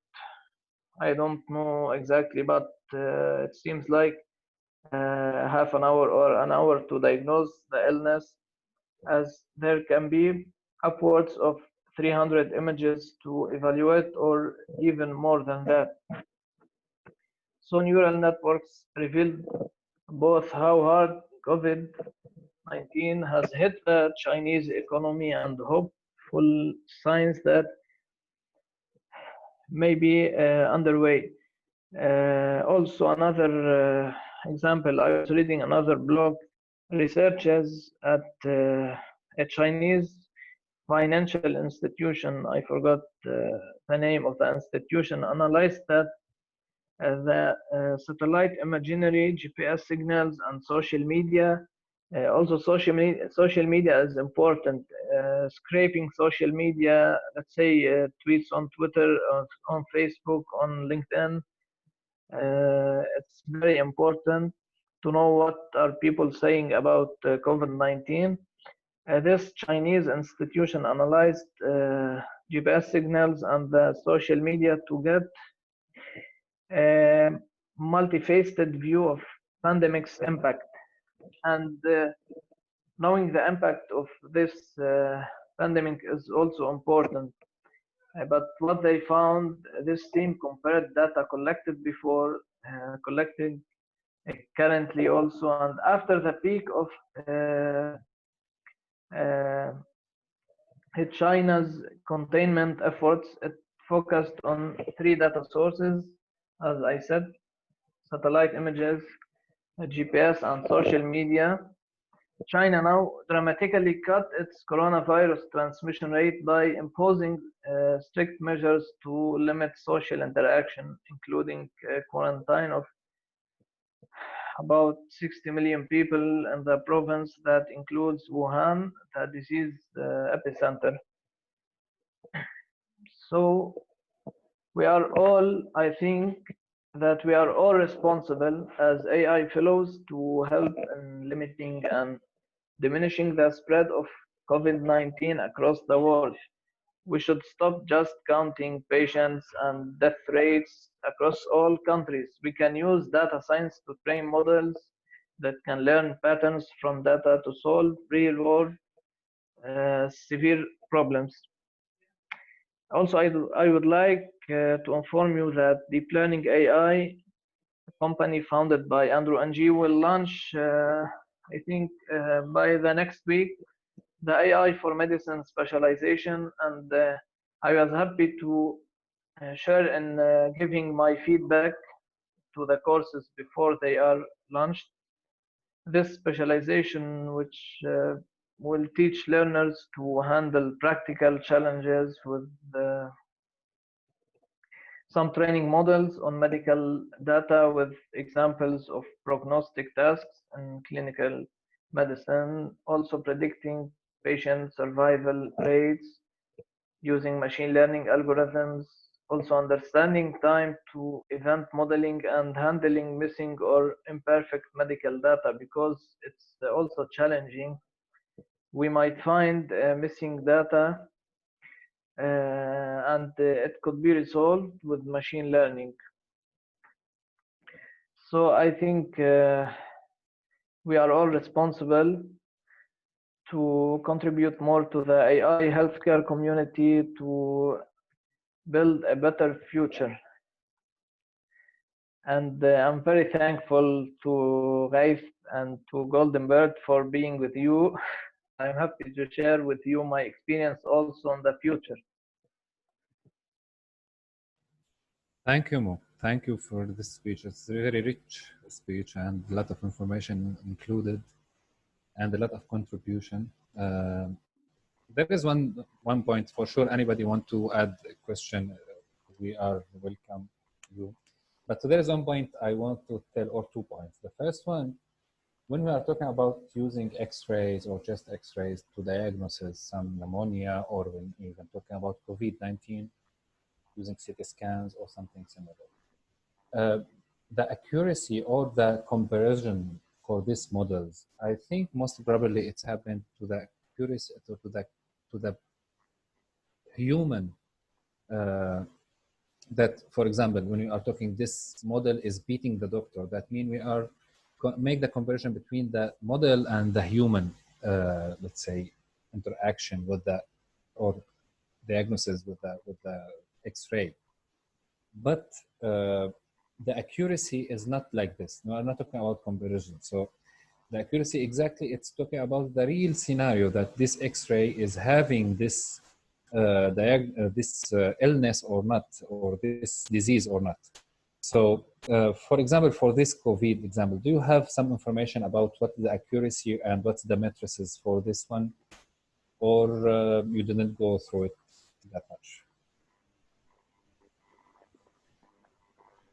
I don't know exactly, but it seems like half an hour or an hour to diagnose the illness, as there can be upwards of 300 images to evaluate, or even more than that. So neural networks revealed both how hard COVID-19 has hit the Chinese economy and hopeful signs that may be underway. Also, another example, I was reading another blog. Researchers at a Chinese financial institution, I forgot the name of the institution, analyzed that the satellite imagery, GPS signals, and social media. Also, social media is important. Scraping social media, let's say tweets on Twitter, on Facebook, on LinkedIn. It's very important to know what are people saying about COVID-19. This Chinese institution analyzed GPS signals and the social media to get a multifaceted view of pandemic's impact. And knowing the impact of this pandemic is also important. But what they found, this team compared data collected before, collected currently also, and after the peak of China's containment efforts. It focused on 3 data sources, as I said: satellite images, GPS, and social media. China now dramatically cut its coronavirus transmission rate by imposing strict measures to limit social interaction, including quarantine of about 60 million people in the province that includes Wuhan, the disease epicenter. So we are all, I think, that we are all responsible as AI fellows to help in limiting and diminishing the spread of COVID-19 across the world. We should stop just counting patients and death rates across all countries. We can use data science to train models that can learn patterns from data to solve real-world severe problems. Also, I would like to inform you that Deep Learning AI, a company founded by Andrew Ng, will launch, I think, by the next week, the AI for medicine specialization, and I was happy to share in giving my feedback to the courses before they are launched. This specialization, which will teach learners to handle practical challenges with some training models on medical data with examples of prognostic tasks in clinical medicine, also predicting patient survival rates using machine learning algorithms, also understanding time to event modeling and handling missing or imperfect medical data, because it's also challenging. We might find missing data and it could be resolved with machine learning. So I think we are all responsible to contribute more to the AI healthcare community to build a better future. And I'm very thankful to Raif and to Golden Bird for being with you I'm happy to share with you my experience also in the future. Thank you, Mo. Thank you for this speech. It's a very rich speech and a lot of information included and a lot of contribution. There is one point for sure. Anybody want to add a question? We are welcome you. But there is one point I want to tell, or 2 points. The first one, when we are talking about using X-rays or just X-rays to diagnose some pneumonia, or when even talking about COVID-19, using CT scans or something similar, the accuracy or the comparison for these models, I think most probably it's happened to the accuracy to the human. That, for example, when we are talking, this model is beating the doctor. That means we are make the comparison between the model and the human, let's say, interaction with the or diagnosis with the X-ray. But the accuracy is not like this. No, I'm not talking about comparison. So the accuracy, exactly, it's talking about the real scenario that this X-ray is having this illness or not, or this disease or not. So, for example, for this COVID example, do you have some information about what the accuracy and what's the matrices for this one, or you didn't go through it that much?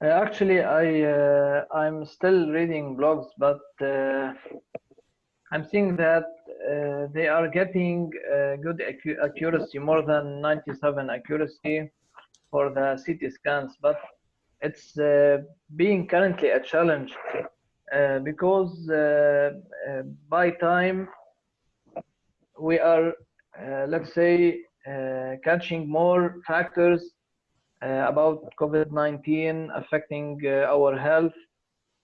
Actually, I'm still reading blogs, but I'm seeing that they are getting good accuracy, more than 97 accuracy for the CT scans, but it's being currently a challenge because by time we are, let's say, catching more factors about COVID-19 affecting our health,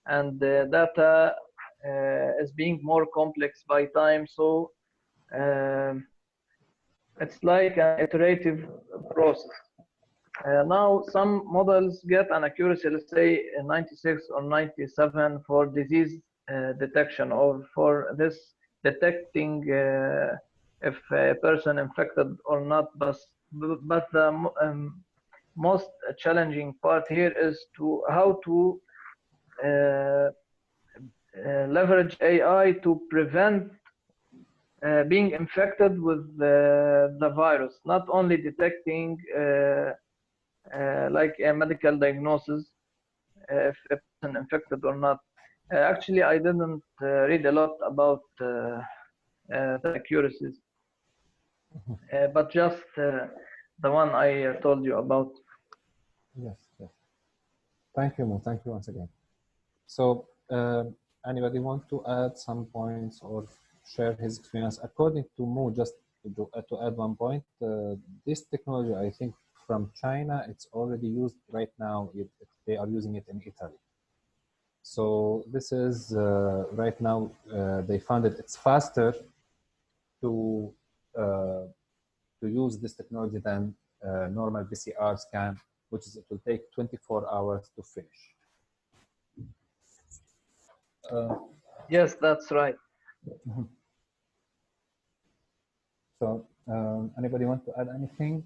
and the data is being more complex by time. So it's like an iterative process. Now some models get an accuracy, let's say 96 or 97 for disease detection, or for this detecting if a person infected or not. But the most challenging part here is to how to leverage AI to prevent being infected with the virus, not only detecting like a medical diagnosis if a person infected or not. Actually, I didn't read a lot about the accuracies, but just the one I told you about. Yes, yes. Thank you, Mo. Thank you once again. So, anybody want to add some points or share his experience? According to Mo, just to add one point, this technology, I think from China, it's already used right now. They are using it in Italy. So this is right now, they found that it's faster to use this technology than normal PCR scan, which is, it will take 24 hours to finish. Yes, that's right. So anybody want to add anything?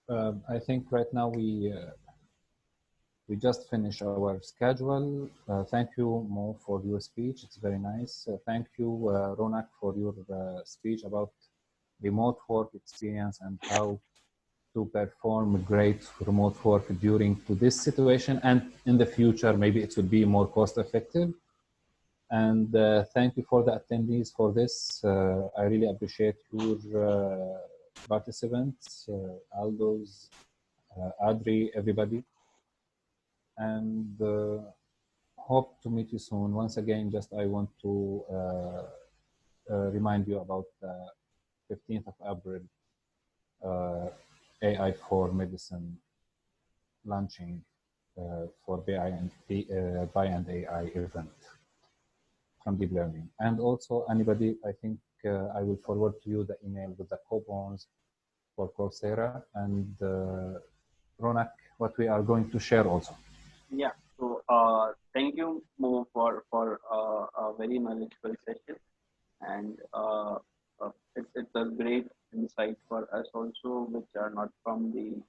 I think right now we just finished our schedule. Thank you, Mo, for your speech. It's very nice. Thank you, Ronak, for your speech about remote work experience and how to perform great remote work during to this situation, and in the future maybe it will be more cost effective. And thank you for the attendees for this. I really appreciate your participants, Aldo's, Adri, everybody, and hope to meet you soon. Once again, just I want to remind you about the 15th of April AI for medicine launching for Pie&ai event from deep learning. And also anybody, I think I will forward to you the email with the coupons for Coursera, and Ronak, what we are going to share also. Yeah, so thank you, Mo, for a very knowledgeable session. And a great insight for us also, which are not from the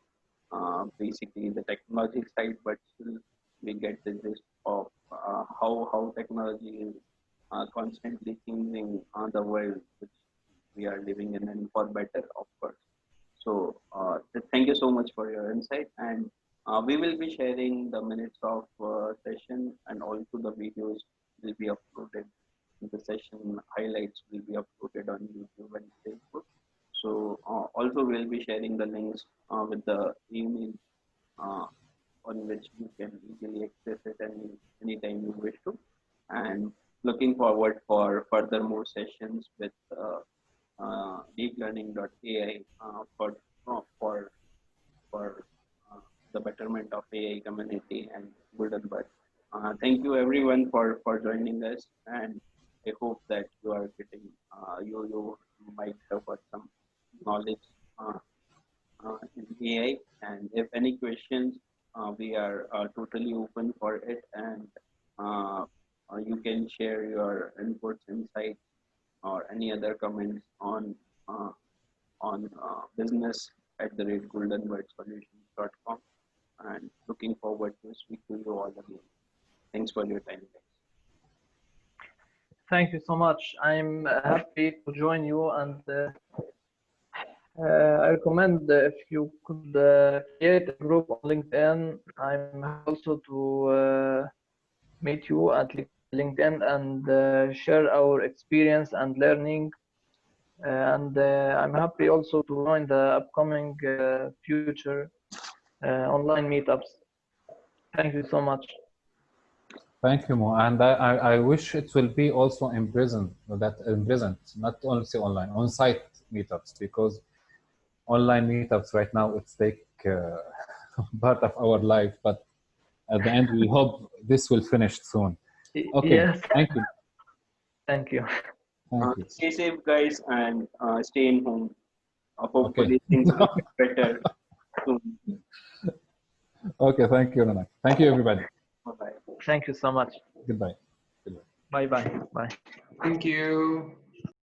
basically the technology side, but still we get the gist of how technology is constantly changing the world which we are living in, and for better, of course. So thank you so much for your insight, and we will be sharing the minutes of session, and also the videos will be uploaded. The session highlights will be uploaded on YouTube and Facebook. So also we'll be sharing the links with the email uh, on which you can easily access it anytime you wish to. And looking forward for further more sessions with deeplearning.ai for the betterment of AI community and Gutenberg. Thank you everyone for joining us, and I hope that you are getting you might have got some knowledge in AI. And if any questions, we are totally open for it, and you can share your inputs, insights, or any other comments uh, on business@goldenbirdsolutions.com. And looking forward to speak to you all again. Thanks for your time, guys. Thank you so much. I'm happy to join you, and I recommend if you could create a group on LinkedIn. I'm happy also to meet you at LinkedIn and share our experience and learning. And I'm happy also to join the upcoming future online meetups. Thank you so much. Thank you, Mo. And I wish it will be also in present, not only online, on-site meetups, because online meetups right now, it's like part of our life. But at the end, we hope this will finish soon. Okay. Yes. Thank you. Thank you. Thank you. Stay safe, guys, and stay in home. Hopefully things will get better soon. Okay. Thank you, Nanak. Thank you, everybody. Bye-bye. Thank you so much. Goodbye. Goodbye. Bye bye. Bye. Thank you.